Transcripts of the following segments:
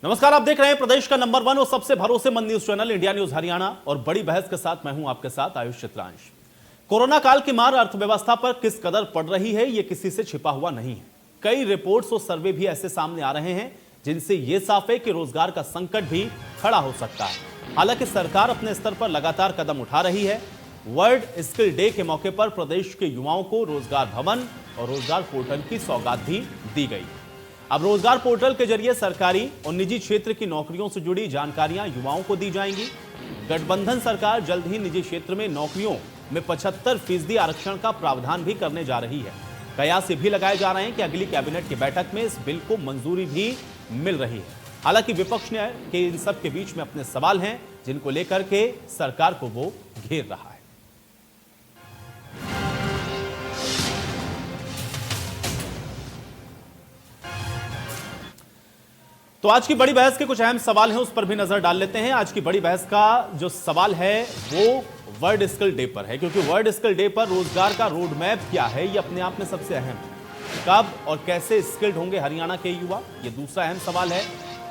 नमस्कार, आप देख रहे हैं प्रदेश का नंबर 1 और सबसे भरोसेमंद news channel India news Haryana. और बड़ी बहस के साथ मैं हूं आपके साथ आयुष चित्रांश। कोरोना काल की मार अर्थव्यवस्था पर किस कदर पड़ रही है, यह किसी से छिपा हुआ नहीं है। कई रिपोर्ट्स और सर्वे भी ऐसे सामने आ रहे हैं जिनसे यह साफ है कि रोजगार का संकट भी खड़ा हो सकता है। हालांकि सरकार अपने स्तर पर लगातार कदम उठा रही है। वर्ल्ड स्किल डे के मौके पर प्रदेश के युवाओं को रोजगार भवन और रोजगार पोर्टल की सौगात भी दी गई। अब रोजगार पोर्टल के जरिए सरकारी और निजी क्षेत्र की नौकरियों से जुड़ी जानकारियां युवाओं को दी जाएंगी। गठबंधन सरकार जल्द ही निजी क्षेत्र में नौकरियों में 75% आरक्षण का प्रावधान भी करने जा रही है। कयास ये भी लगाए जा रहे हैं कि अगली कैबिनेट की बैठक में इस बिल को मंजूरी भी मिल रही है। हालांकि विपक्ष ने के इन सब के बीच में अपने सवाल हैं जिनको लेकर के सरकार को वो घेर रहा है। तो आज की बड़ी बहस के कुछ अहम सवाल हैं, उस पर भी नजर डाल लेते हैं। आज की बड़ी बहस का जो सवाल है वो वर्ल्ड स्किल डे पर है, क्योंकि वर्ल्ड स्किल डे पर रोजगार का रोड मैप क्या है, ये अपने आप में सबसे अहम है। कब और कैसे स्किल्ड होंगे हरियाणा के युवा, ये दूसरा अहम सवाल है।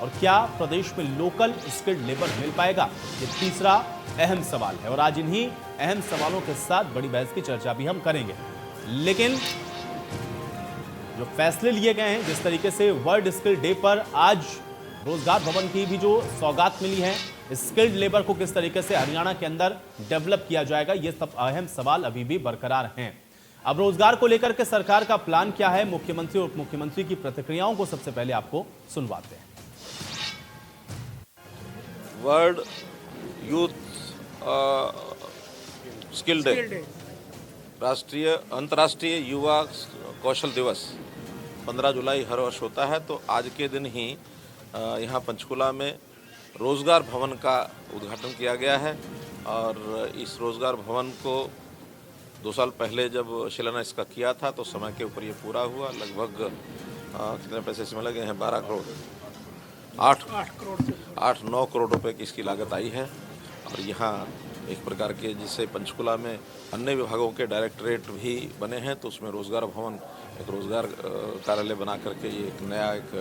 और क्या प्रदेश में लोकल स्किल्ड लेबर मिल पाएगा, ये तीसरा अहम सवाल है। और आज इन्हीं अहम सवालों के साथ बड़ी बहस की चर्चा भी हम करेंगे। लेकिन जो फैसले लिए गए हैं, जिस तरीके से वर्ल्ड स्किल डे पर आज रोजगार भवन की भी जो सौगात मिली है, स्किल्ड लेबर को किस तरीके से हरियाणा के अंदर डेवलप किया जाएगा, ये सब अहम सवाल अभी भी बरकरार हैं। अब रोजगार को लेकर के सरकार का प्लान क्या है, मुख्यमंत्री और उप मुख्यमंत्री की प्रतिक्रियाओं को सबसे पहले आपको सुनवाते हैं। वर्ल्ड यूथ स्किल डे, राष्ट्रीय अंतर्राष्ट्रीय युवा कौशल दिवस 15 जुलाई हर वर्ष होता है। तो आज के दिन ही यहाँ पंचकुला में रोजगार भवन का उद्घाटन किया गया है। और इस रोजगार भवन को 2 साल पहले जब शिलान्यास का किया था तो समय के ऊपर ये पूरा हुआ। लगभग कितने पैसे इसमें लगे हैं? 12 करोड़ 8-9 करोड़ रुपए की इसकी लागत आई है। और यहाँ एक प्रकार के जिससे पंचकुला में अन्य विभागों के डायरेक्टरेट भी बने हैं, तो उसमें रोजगार भवन एक रोजगार कार्यालय बना करके ये एक नया एक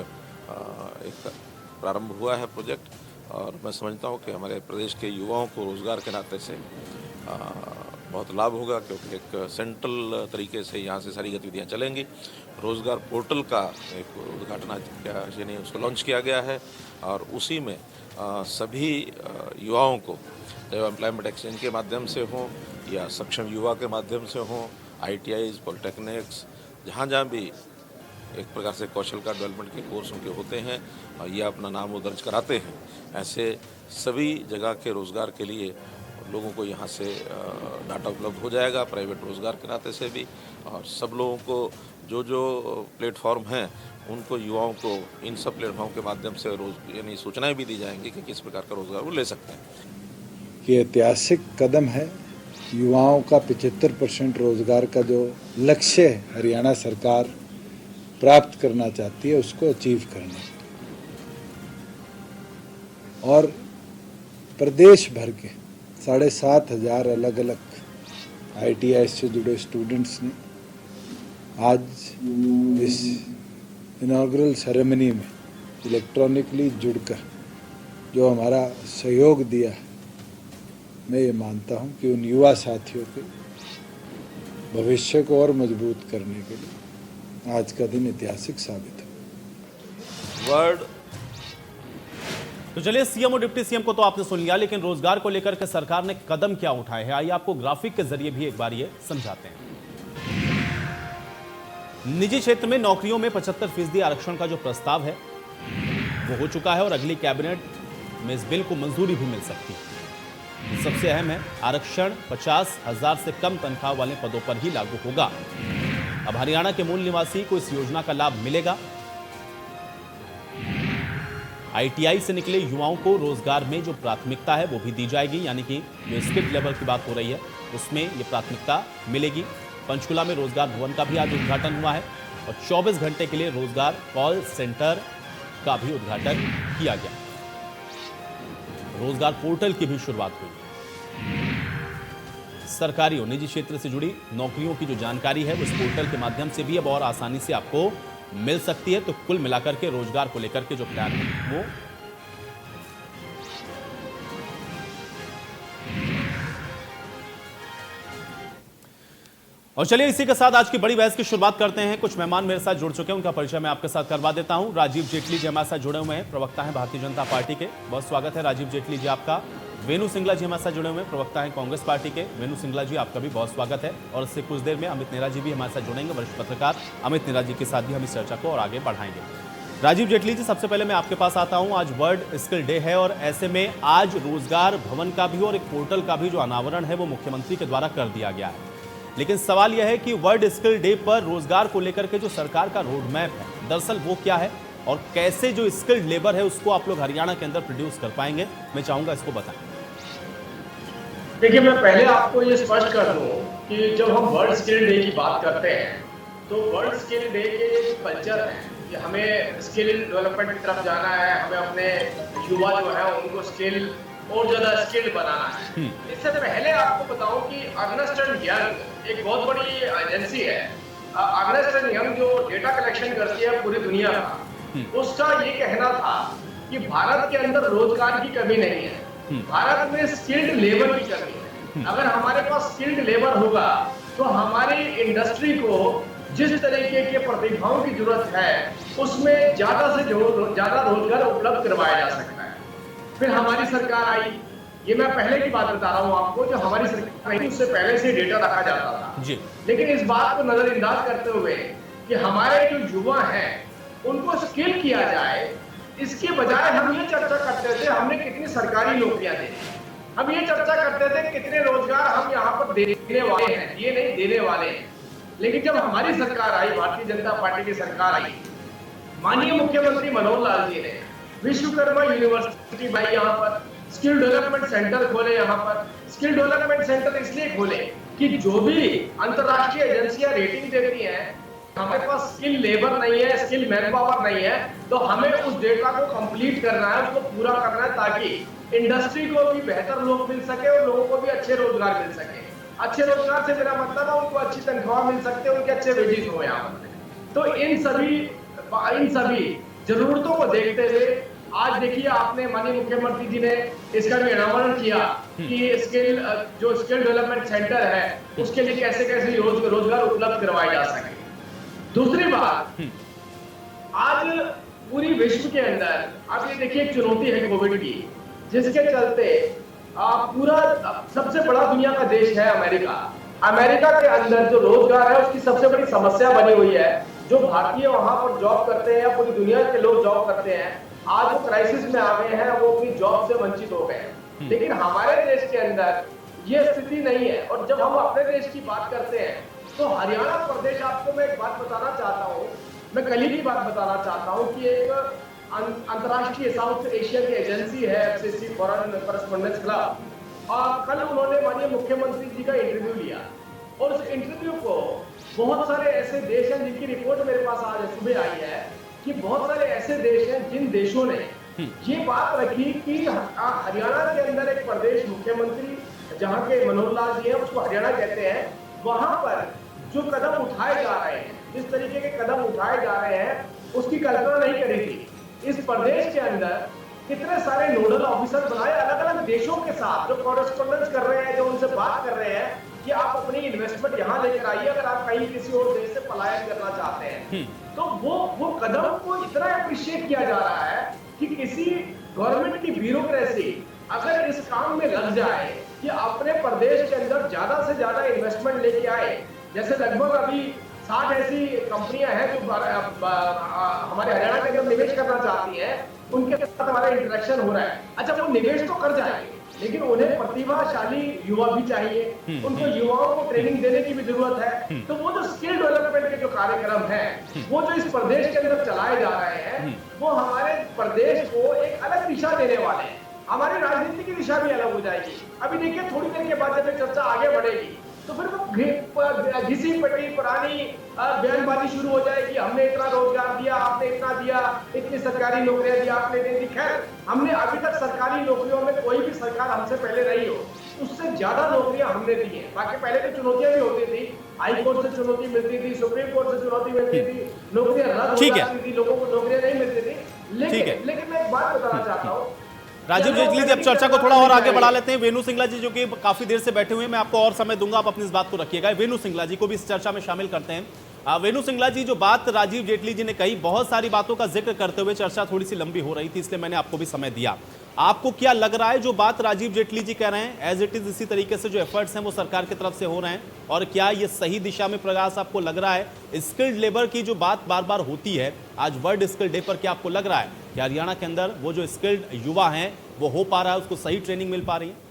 प्रारंभ हुआ है प्रोजेक्ट। और मैं समझता हूँ कि हमारे प्रदेश के युवाओं को रोजगार के नाते से बहुत लाभ होगा, क्योंकि एक सेंट्रल तरीके से यहाँ से सारी गतिविधियाँ चलेंगी। रोजगार पोर्टल का एक उद्घाटन आज यानी उसको लॉन्च किया गया है। और उसी में सभी युवाओं को, चाहे एम्प्लॉयमेंट एक्सचेंज के माध्यम से हो या सक्षम युवा के माध्यम से हो, ITIs, पॉलिटेक्निक्स, जहाँ जहाँ भी एक प्रकार से कौशल का डेवलपमेंट के कोर्स उनके होते हैं और ये अपना नाम वो दर्ज कराते हैं, ऐसे सभी जगह के रोज़गार के लिए लोगों को यहाँ से डाटा उपलब्ध हो जाएगा, प्राइवेट रोज़गार के नाते से भी। और सब लोगों को जो जो प्लेटफॉर्म हैं उनको, युवाओं को इन सब प्लेटफॉर्म के माध्यम से यानी सूचनाएं भी दी जाएंगी कि किस प्रकार का रोज़गार वो ले सकते हैं। ये ऐतिहासिक कदम है। युवाओं का 75% रोजगार का जो लक्ष्य हरियाणा सरकार प्राप्त करना चाहती है, उसको अचीव करने और प्रदेश भर के 7,500 अलग अलग ITI से जुड़े स्टूडेंट्स ने आज इस इनॉग्रल सेरेमनी में इलेक्ट्रॉनिकली जुड़कर जो हमारा सहयोग दिया, मैं ये मानता हूँ कि उन युवा साथियों के भविष्य को और मजबूत करने के लिए आज का दिन ऐतिहासिक साबित है। वर्ल्ड तो चलिए, सीएम और डिप्टी सीएम को तो आपने सुन लिया, लेकिन रोजगार को लेकर के सरकार ने कदम क्या उठाए हैं, आइए आपको ग्राफिक के जरिए भी एक बार ये समझाते हैं। निजी क्षेत्र में नौकरियों में 75% आरक्षण का जो प्रस्ताव है वो हो चुका है और अगली कैबिनेट में इस बिल को मंजूरी भी मिल सकती है। सबसे अहम है, आरक्षण 50,000 से कम तनख्वाह वाले पदों पर ही लागू होगा। अब हरियाणा के मूल निवासी को इस योजना का लाभ मिलेगा। ITI से निकले युवाओं को रोजगार में जो प्राथमिकता है वो भी दी जाएगी, यानी कि जो स्किल लेवल की बात हो रही है उसमें ये प्राथमिकता मिलेगी। पंचकुला में रोजगार भवन का भी आज उद्घाटन हुआ है और 24 घंटे के लिए रोजगार कॉल सेंटर का भी उद्घाटन किया गया। रोजगार पोर्टल की भी शुरुआत हुई। सरकारी और निजी क्षेत्र से जुड़ी नौकरियों की जो जानकारी है वो इस पोर्टल के माध्यम से भी अब और आसानी से आपको मिल सकती है। तो कुल मिलाकर के रोजगार को लेकर के जो प्लान है वो और चलिए इसी के साथ आज की बड़ी बहस की शुरुआत करते हैं। कुछ मेहमान मेरे साथ जुड़ चुके हैं, उनका परिचय मैं आपके साथ करवा देता हूं। राजीव जेटली जी हमारे साथ जुड़े हुए हैं, प्रवक्ता हैं भारतीय जनता पार्टी के। बहुत स्वागत है राजीव जेटली जी आपका। वेणु सिंगला जी हमारे साथ जुड़े हुए हैं, प्रवक्ता हैं कांग्रेस पार्टी के। वेणु सिंगला जी आपका भी बहुत स्वागत है। और इससे कुछ देर में अमित नेहरा जी भी हमारे साथ जुड़ेंगे, वरिष्ठ पत्रकार अमित नेहरा जी के साथ भी हम इस चर्चा को और आगे बढ़ाएंगे। राजीव जेटली जी, सबसे पहले मैं आपके पास आता हूं। आज वर्ल्ड स्किल डे है और ऐसे में आज रोजगार भवन का भी और एक पोर्टल का भी जो अनावरण है वो मुख्यमंत्री के द्वारा कर दिया गया है। लेकिन सवाल यह है कि वर्ल्ड स्किल डे पर रोजगार को लेकर के जो सरकार का रोड मैप है, दरअसल वो क्या है और कैसे जो स्किल्ड लेबर है उसको आप लोग हरियाणा के अंदर प्रोड्यूस कर पाएंगे, मैं चाहूंगा इसको बताएं। देखिए, मैं पहले आपको ये स्पष्ट कर दूं कि जब हम वर्ल्ड स्किल डे की बात करते हैं तो वर्ल्ड स्किल डे के जो कल्चर है कि हमें स्किल डेवलपमेंट की तरफ जाना है, हमें अपने युवा जो है उनको स्किल और ज्यादा स्किल्ड बनाना है। इससे पहले आपको बताऊं कि अर्नेस्ट एंड यंग एक बहुत बड़ी एजेंसी है। अर्नेस्ट एंड यंग जो डेटा कलेक्शन करती है पूरी दुनिया का, उसका ये कहना था कि भारत के अंदर रोजगार की कमी नहीं है, भारत में स्किल्ड लेबर की कमी है। अगर हमारे पास स्किल्ड लेबर होगा तो हमारी इंडस्ट्री को जिस तरीके के प्रतिभाओं की जरूरत है उसमें ज्यादा से ज्यादा रोजगार उपलब्ध करवाया जा सकता है। फिर हमारी सरकार आई, ये मैं पहले की बात बता रहा हूँ आपको, जो हमारी सरकार आई उससे पहले से डेटा रखा जाता था जी। लेकिन इस बात को नजरअंदाज करते हुए कि हमारे जो युवा हैं उनको स्किल किया जाए, इसके बजाय हम ये चर्चा करते थे हमने कितनी सरकारी नौकरियां दी, हम ये चर्चा करते थे कितने रोजगार हम यहाँ पर देने वाले हैं, ये नहीं देने वाले हैं। लेकिन जब हमारी सरकार आई, भारतीय जनता पार्टी की सरकार आई, माननीय मुख्यमंत्री मनोहर लाल जी ने विश्वकर्मा यूनिवर्सिटी बनाई, यहाँ पर स्किल डेवलपमेंट सेंटर खोले। यहाँ पर स्किल डेवलपमेंट सेंटर इसलिए खोले कि जो भी अंतर्राष्ट्रीय एजेंसियां रेटिंग देती हैं हमारे पास स्किल लेबर नहीं है, स्किल मैन पावर नहीं है, तो हमें उस डेटा को कंप्लीट करना है, उसको पूरा करना है ताकि इंडस्ट्री को भी बेहतर लोग मिल सके और लोगों को भी अच्छे रोजगार मिल सके। अच्छे रोजगार से मेरा मतलब है उनको अच्छी तनख्वाह मिल सकते हैं, उनके अच्छे वेजेस हो यहाँ पर। तो इन सभी जरूरतों को देखते हुए आज देखिए आपने माननीय मुख्यमंत्री जी ने इसका भी अनावरण किया कि जो स्किल डेवलपमेंट सेंटर है उसके लिए कैसे कैसे रोजगार उपलब्ध करवाए जा सके। दूसरी बात, आज पूरी विश्व के अंदर आप ये देखिए एक चुनौती है कोविड की, जिसके चलते पूरा सबसे बड़ा दुनिया का देश है अमेरिका के अंदर जो रोजगार है उसकी सबसे बड़ी समस्या बनी हुई है। जो भारतीय वहां पर जॉब करते हैं या पूरी दुनिया के लोग जॉब करते हैं, आज वो क्राइसिस में आ गए हैं, वो अपनी जॉब से वंचित हो गए। लेकिन हमारे देश के अंदर ये स्थिति नहीं है। और जब हम अपने देश की बात करते हैं तो हरियाणा प्रदेश, आपको मैं एक बात बताना चाहता हूँ, मैं कल ही की बात बताना चाहता हूँ कि एक अंतर्राष्ट्रीय साउथ एशिया की एजेंसी है एफसीसी फॉरेन कॉरेस्पोंडेंस क्लब, और कल उन्होंने माननीय मुख्यमंत्री जी का इंटरव्यू लिया और उस इंटरव्यू को बहुत सारे ऐसे देश हैं जिनकी रिपोर्ट मेरे पास आज सुबह आई है कि बहुत सारे ऐसे देश हैं जिन देशों ने ये बात रखी कि हरियाणा के अंदर एक प्रदेश मुख्यमंत्री जहाँ के मनोहर लाल जी हैं, उसको हरियाणा कहते हैं, वहां पर जो कदम उठाए जा रहे हैं, जिस तरीके के कदम उठाए जा रहे हैं उसकी कल्पना नहीं करी थी। इस प्रदेश के अंदर कितने सारे नोडल ऑफिसर बनाए अलग अलग देशों के साथ, जो कॉरेस्पोंडेंस कर रहे हैं, जो उनसे बात कर रहे हैं कि आप अपनी इन्वेस्टमेंट यहाँ लेकर आइए अगर आप कहीं किसी और देश से पलायन करना चाहते हैं। तो वो कदम को इतना अप्रिशिएट किया जा रहा है कि किसी गवर्नमेंट की ब्यूरोक्रेसी अगर इस काम में लग जाए कि अपने प्रदेश के अंदर ज्यादा से ज्यादा इन्वेस्टमेंट लेके आए, जैसे लगभग अभी 60 ऐसी कंपनियां हैं जो हमारे हरियाणा के अंदर निवेश करना चाहती हैं, उनके साथ हमारा इंटरेक्शन हो रहा है। अच्छा, वो निवेश तो कर जाएंगे लेकिन उन्हें प्रतिभाशाली युवा भी चाहिए, उनको युवाओं को ट्रेनिंग देने की भी जरूरत है। तो वो जो स्किल डेवलपमेंट के जो कार्यक्रम है वो जो इस प्रदेश के अंदर चलाए जा रहे हैं, वो हमारे प्रदेश को एक अलग दिशा देने वाले हैं, हमारी राजनीति की दिशा भी अलग हो जाएगी। अभी देखिए थोड़ी देर के बाद जब चर्चा आगे बढ़ेगी तो फिर वो घिसी पटी पुरानी बयानबाजी शुरू हो जाएगी, हमने इतना रोजगार दिया, आपने इतना दिया, इतनी सरकारी नौकरियां दी, आपने दे दी। खैर, हमने अभी तक सरकारी नौकरियों में कोई भी सरकार हमसे पहले रही हो उससे ज्यादा नौकरियां हमने दी हैं। बाकी पहले तो चुनौतियां भी होती थी, हाई कोर्ट से चुनौती मिलती थी, सुप्रीम कोर्ट से चुनौती मिलती थी, नौकरियां रद्द हो जाती थी, लोगों को नौकरियां नहीं मिलती थी। लेकिन मैं एक बात बताना चाहता हूँ राजीव जेटली जी, अब चर्चा को थोड़ा और आगे बढ़ा लेते हैं। वेणु सिंगला जी जो कि काफी देर से बैठे हुए हैं, मैं आपको और समय दूंगा, आप अपनी इस बात को रखिएगा। वेणु सिंगला जी को भी इस चर्चा में शामिल करते हैं। वेणु सिंगला जी, जो बात राजीव जेटली जी ने कही, बहुत सारी बातों का जिक्र करते हुए चर्चा थोड़ी सी लंबी हो रही थी, इसलिए मैंने आपको भी समय दिया। आपको क्या लग रहा है जो बात राजीव जेटली जी कह रहे हैं, एज इट इज इसी तरीके से जो एफर्ट्स हैं वो सरकार की तरफ से हो रहे हैं, और क्या ये सही दिशा में प्रयास आपको लग रहा है? स्किल्ड लेबर की जो बात बार बार होती है, आज वर्ल्ड स्किल्ड डे पर क्या आपको लग रहा है कि हरियाणा के अंदर वो जो स्किल्ड युवा हैं वो हो पा रहा है, उसको सही ट्रेनिंग मिल पा रही है?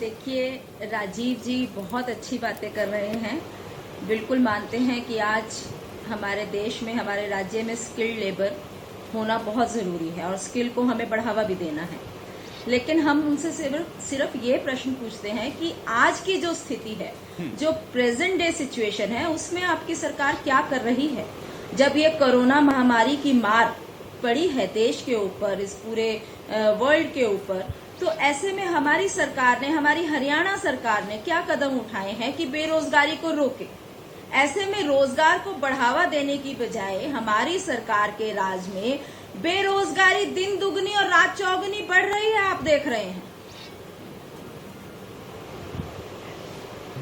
देखिए, राजीव जी बहुत अच्छी बातें कर रहे हैं। बिल्कुल मानते हैं कि आज हमारे देश में, हमारे राज्य में स्किल्ड लेबर होना बहुत ज़रूरी है और स्किल को हमें बढ़ावा भी देना है। लेकिन हम उनसे सिर्फ ये प्रश्न पूछते हैं कि आज की जो स्थिति है, जो प्रेजेंट डे सिचुएशन है, उसमें आपकी सरकार क्या कर रही है? जब ये कोरोना महामारी की मार पड़ी है देश के ऊपर, इस पूरे वर्ल्ड के ऊपर, तो ऐसे में हमारी सरकार ने, हमारी हरियाणा सरकार ने क्या कदम उठाए हैं कि बेरोजगारी को रोके? ऐसे में रोजगार को बढ़ावा देने की बजाय हमारी सरकार के राज में बेरोजगारी दिन दुगनी और रात चौगुनी बढ़ रही है, आप देख रहे हैं।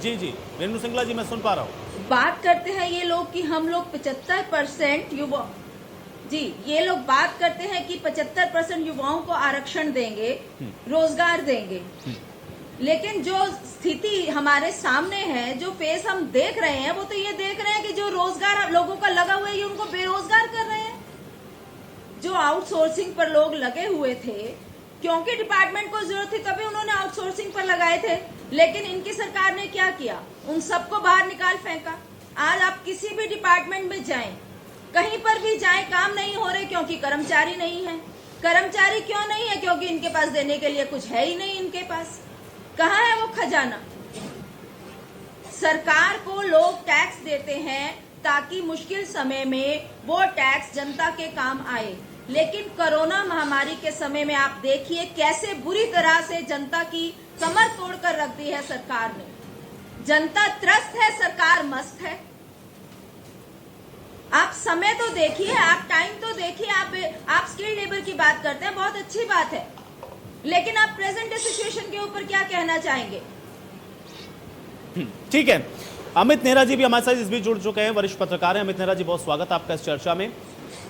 जी जी, वेणु सिंगला जी, मैं सुन पा रहा हूँ। बात करते हैं ये लोग कि हम लोग 75% युवा, जी, ये लोग बात करते हैं कि 75% युवाओं को आरक्षण देंगे, रोजगार देंगे, लेकिन जो स्थिति हमारे सामने है, जो फेस हम देख रहे हैं, वो तो ये देख रहे हैं कि जो रोजगार लोगों का लगा हुआ है, ये उनको बेरोजगार कर रहे हैं। जो आउटसोर्सिंग पर लोग लगे हुए थे, क्योंकि डिपार्टमेंट को जरूरत थी तभी उन्होंने आउटसोर्सिंग पर लगाए थे, लेकिन इनकी सरकार ने क्या किया? उन सबको बाहर निकाल फेंका। आज आप किसी भी डिपार्टमेंट में जाएं, कहीं पर भी जाएं, काम नहीं हो रहे क्योंकि कर्मचारी नहीं है। कर्मचारी क्यों नहीं है? क्योंकि इनके पास देने के लिए कुछ है ही नहीं। इनके पास कहाँ है वो खजाना? सरकार को लोग टैक्स देते हैं ताकि मुश्किल समय में वो टैक्स जनता के काम आए, लेकिन कोरोना महामारी के समय में आप देखिए कैसे बुरी तरह से जनता की कमर तोड़कर रख दी है सरकार ने। जनता त्रस्त है, सरकार मस्त है। आप समय तो देखिए, आप टाइम तो देखिए। आप स्किल्ड लेबर की बात करते हैं, बहुत अच्छी बात है, लेकिन आप प्रेजेंट डे सिचुएशन के ऊपर क्या कहना चाहेंगे? ठीक है, अमित नेहरा जी भी हमारे साथ इस बीच जुड़ चुके हैं, वरिष्ठ पत्रकार हैं। अमित नेहरा जी, बहुत स्वागत आपका इस चर्चा में।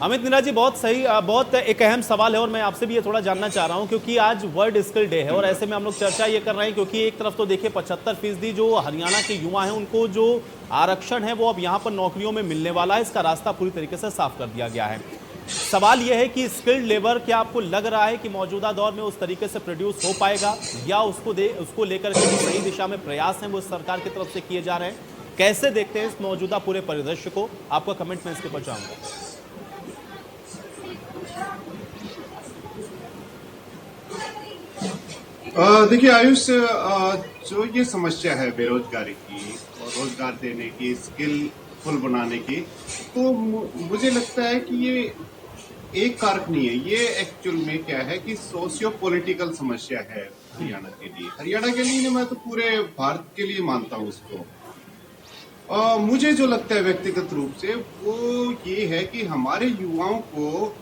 अमित नेहरा जी, बहुत सही, बहुत एक अहम सवाल है और मैं आपसे भी ये थोड़ा जानना चाह रहा हूं, क्योंकि आज वर्ल्ड स्किल डे है और ऐसे में हम लोग चर्चा ये कर रहे हैं क्योंकि एक तरफ तो देखिए 75% जो हरियाणा के युवा हैं उनको जो आरक्षण है वो अब यहाँ पर नौकरियों में मिलने वाला है, इसका रास्ता पूरी तरीके से साफ कर दिया गया है। सवाल यह है कि स्किल्ड लेबर, क्या आपको लग रहा है कि मौजूदा दौर में उस तरीके से प्रोड्यूस हो पाएगा, या उसको लेकर के जो सही दिशा में प्रयास हैं वो सरकार की तरफ से किए जा रहे हैं? कैसे देखते हैं इस मौजूदा पूरे परिदृश्य को? आपका कमेंट मैं इसके ऊपर चाहूंगा। देखिए आयुष, जो ये समस्या है बेरोजगारी की और रोजगार देने की, स्किलफुल बनाने की, तो मुझे लगता है कि ये एक कारक नहीं है। ये एक्चुअल में क्या है कि सोशियो पॉलिटिकल समस्या है हरियाणा के लिए। हरियाणा के लिए, मैं तो पूरे भारत के लिए मानता हूँ उसको। मुझे जो लगता है व्यक्तिगत रूप से, वो ये है कि हमारे युवाओं को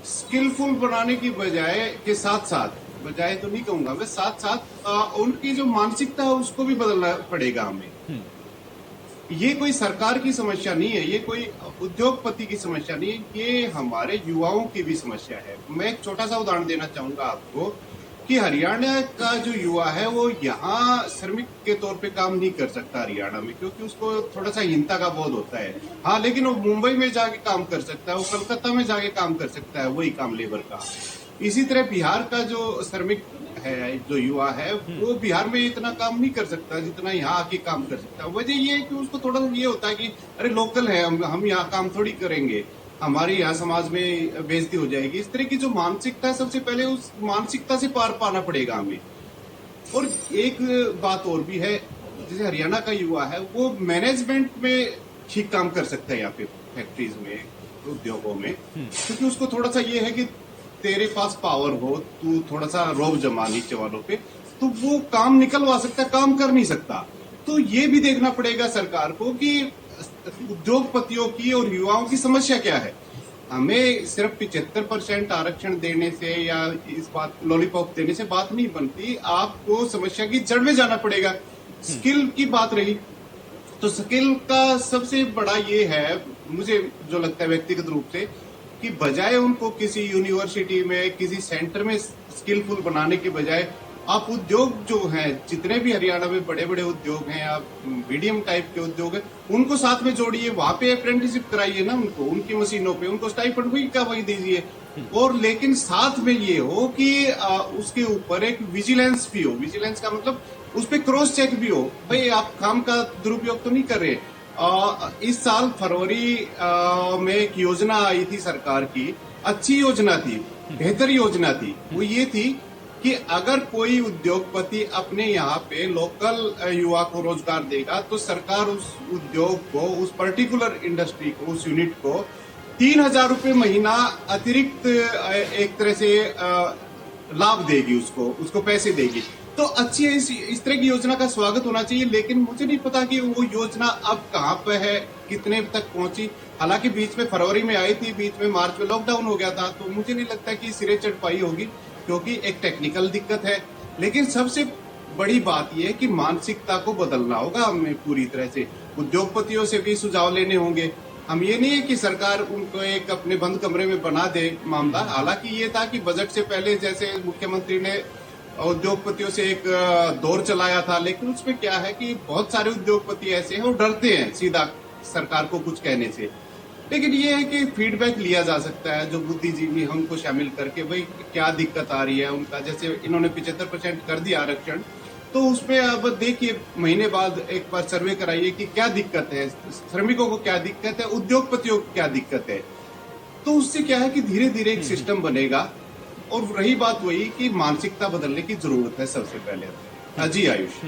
स्किलफुल बनाने की बजाय तो नहीं कहूंगा मैं, साथ साथ उनकी जो मानसिकता है उसको भी बदलना पड़ेगा हमें। ये कोई सरकार की समस्या नहीं है, ये कोई उद्योगपति की समस्या नहीं है, ये हमारे युवाओं की भी समस्या है। मैं एक छोटा सा उदाहरण देना चाहूंगा आपको कि हरियाणा का जो युवा है वो यहाँ श्रमिक के तौर पे काम नहीं कर सकता हरियाणा में, क्योंकि उसको थोड़ा सा हीनता का बोध होता है। हाँ, लेकिन वो मुंबई में जाके काम कर सकता है, वो कलकत्ता में जाके काम कर सकता है, वही काम लेबर का। इसी तरह बिहार का जो श्रमिक है, जो युवा है, वो बिहार में इतना काम नहीं कर सकता जितना यहाँ आके काम कर सकता है। वजह ये है कि उसको थोड़ा सा ये होता है कि अरे लोकल है, हम यहाँ काम थोड़ी करेंगे, हमारे यहाँ समाज में बेइज्जती हो जाएगी। इस तरह की जो मानसिकता है, सबसे पहले उस मानसिकता से पार पाना पड़ेगा हमें। और एक बात और भी है, जैसे हरियाणा का युवा है वो मैनेजमेंट में ठीक काम कर सकता है यहाँ पे, फैक्ट्रीज में, उद्योगों में, क्योंकि उसको थोड़ा सा ये है कि तेरे पास पावर हो, तू थोड़ा सा रौब जमा नीचे वालों पे, तो वो काम निकलवा सकता है, काम कर नहीं सकता। तो ये भी देखना पड़ेगा सरकार को कि उद्योगपतियों की और युवाओं की समस्या क्या है। हमें सिर्फ 75% आरक्षण देने से या इस बात लॉलीपॉप देने से बात नहीं बनती, आपको समस्या की जड़ में जाना पड़ेगा। स्किल की बात रही तो स्किल का सबसे बड़ा ये है, मुझे जो लगता है व्यक्तिगत रूप से, कि बजाय उनको किसी यूनिवर्सिटी में किसी सेंटर में स्किलफुल बनाने के बजाय आप उद्योग जो हैं, जितने भी हरियाणा में बड़े बड़े उद्योग हैं, आप मीडियम टाइप के उद्योग हैं, उनको साथ में जोड़िए, वहां पे अप्रेंटिसशिप कराइए ना उनको, उनकी मशीनों पे उनको स्टाइपेंड वही का वही दीजिए। और लेकिन साथ में ये हो कि उसके ऊपर एक विजिलेंस भी हो। विजिलेंस का मतलब उस पर क्रॉस चेक भी हो, भाई आप काम का दुरुपयोग तो नहीं कर रहे। इस साल फरवरी में एक योजना आई थी सरकार की, अच्छी योजना थी, बेहतर योजना थी। वो ये थी कि अगर कोई उद्योगपति अपने यहाँ पे लोकल युवा को रोजगार देगा तो सरकार उस उद्योग को, उस पर्टिकुलर इंडस्ट्री को, उस यूनिट को 3,000 रुपये महीना अतिरिक्त एक तरह से लाभ देगी, उसको पैसे देगी। तो अच्छी है, इस तरह की योजना का स्वागत होना चाहिए। लेकिन मुझे नहीं पता कि वो योजना अब कहाँ पे है, कितने तक पहुंची। हालांकि बीच में फरवरी में आई थी, बीच में मार्च में लॉकडाउन हो गया था, तो मुझे नहीं लगता कि सिरे चढ़ पाई होगी, क्योंकि एक टेक्निकल दिक्कत है। लेकिन सबसे बड़ी बात यह है कि मानसिकता को बदलना होगा हमें पूरी तरह से। उद्योगपतियों से भी सुझाव लेने होंगे। हम ये नहीं है कि सरकार उनको एक अपने बंद कमरे में बना दे मामला। हालांकि ये था कि बजट से पहले जैसे मुख्यमंत्री ने उद्योगपतियों से एक दौर चलाया था, लेकिन उसमें क्या है कि बहुत सारे उद्योगपति ऐसे हैं वो डरते हैं सीधा सरकार को कुछ कहने से। लेकिन ये है कि फीडबैक लिया जा सकता है, जो बुद्धिजीवी हमको शामिल करके भाई क्या दिक्कत आ रही है उनका। जैसे इन्होंने 75% कर दिया आरक्षण, तो उसमें अब देखिए महीने बाद एक बार सर्वे कराइए कि क्या दिक्कत है, श्रमिकों को क्या दिक्कत है, उद्योगपतियों को क्या दिक्कत है। तो उससे क्या है कि धीरे धीरे एक सिस्टम बनेगा। और रही बात वही कि मानसिकता बदलने की जरूरत है सबसे पहले। हाँ जी आयुष।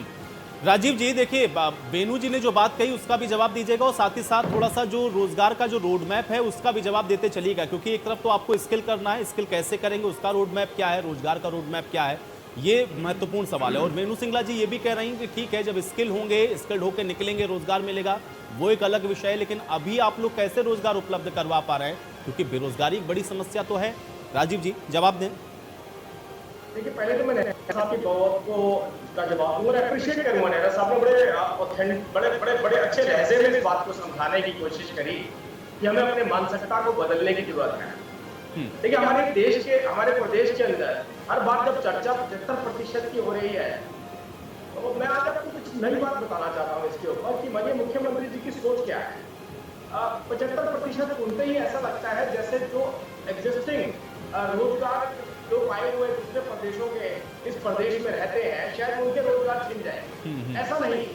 राजीव जी देखिए, वेणु जी ने जो बात कही उसका भी जवाब दीजिएगा और साथ ही साथ थोड़ा सा जो रोजगार का जो रोड मैप है उसका भी जवाब देते चलिएगा, क्योंकि एक तरफ तो आपको स्किल करना है, स्किल कैसे करेंगे उसका रोड मैप क्या है, रोजगार का रोड मैप क्या है, ये महत्वपूर्ण सवाल है। और वेणु सिंगला जी ये भी कह रही हैं कि ठीक है, जब स्किल होंगे, स्किल्ड होकर निकलेंगे, रोजगार मिलेगा, वो एक अलग विषय है। लेकिन अभी आप लोग कैसे रोजगार उपलब्ध करवा पा रहे हैं, क्योंकि बेरोजगारी एक बड़ी समस्या तो है। राजीव जी जवाब दें। देखिए, पहले तो मैंने साहब की बात को का जवाब दूंगा और अप्रिशिएट करूंगा। नेहरा साहब ने बड़े ऑथेंटिक, बड़े अच्छे लहजे में इस बात को समझाने की कोशिश करी कि हमें अपने मानसिकता को बदलने की जरूरत है। देखिए, हमारे प्रदेश के अंदर हर बार जब चर्चा 75% की हो रही है, तो मैं आज आपको कुछ नई बात बताना चाहता हूँ इसके ऊपर कि मुझे मुख्यमंत्री जी की सोच क्या है। 75% सुनते ही ऐसा लगता है जैसे जो एग्जिस्टिंग रोजगार जो पाए हुए दूसरे प्रदेशों के इस प्रदेश में रहते हैं, शायद उनके रोजगार छिन जाए। ऐसा नहीं,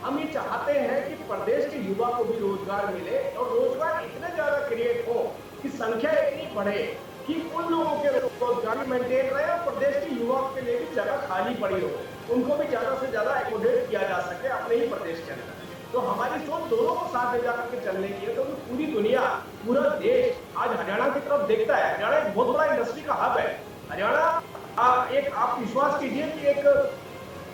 हम ये चाहते हैं कि प्रदेश के युवा को भी रोजगार मिले और रोजगार इतने ज्यादा क्रिएट हो कि संख्या इतनी बढ़े कि उन लोगों के रोजगार मेंटेन रहे और प्रदेश के युवा के लिए भी जगह खाली पड़ी हो, उनको भी ज्यादा से ज्यादा एकोमोडेट किया जा सके अपने ही प्रदेश के अंदर। तो हमारी सोच दोनों को साथ ले जाकर के चलने की है। तो पूरी दुनिया, पूरा देश आज हरियाणा की तरफ देखता है। हरियाणा एक बहुत बड़ा इंडस्ट्री का हब है। हरियाणा एक आप विश्वास कीजिए कि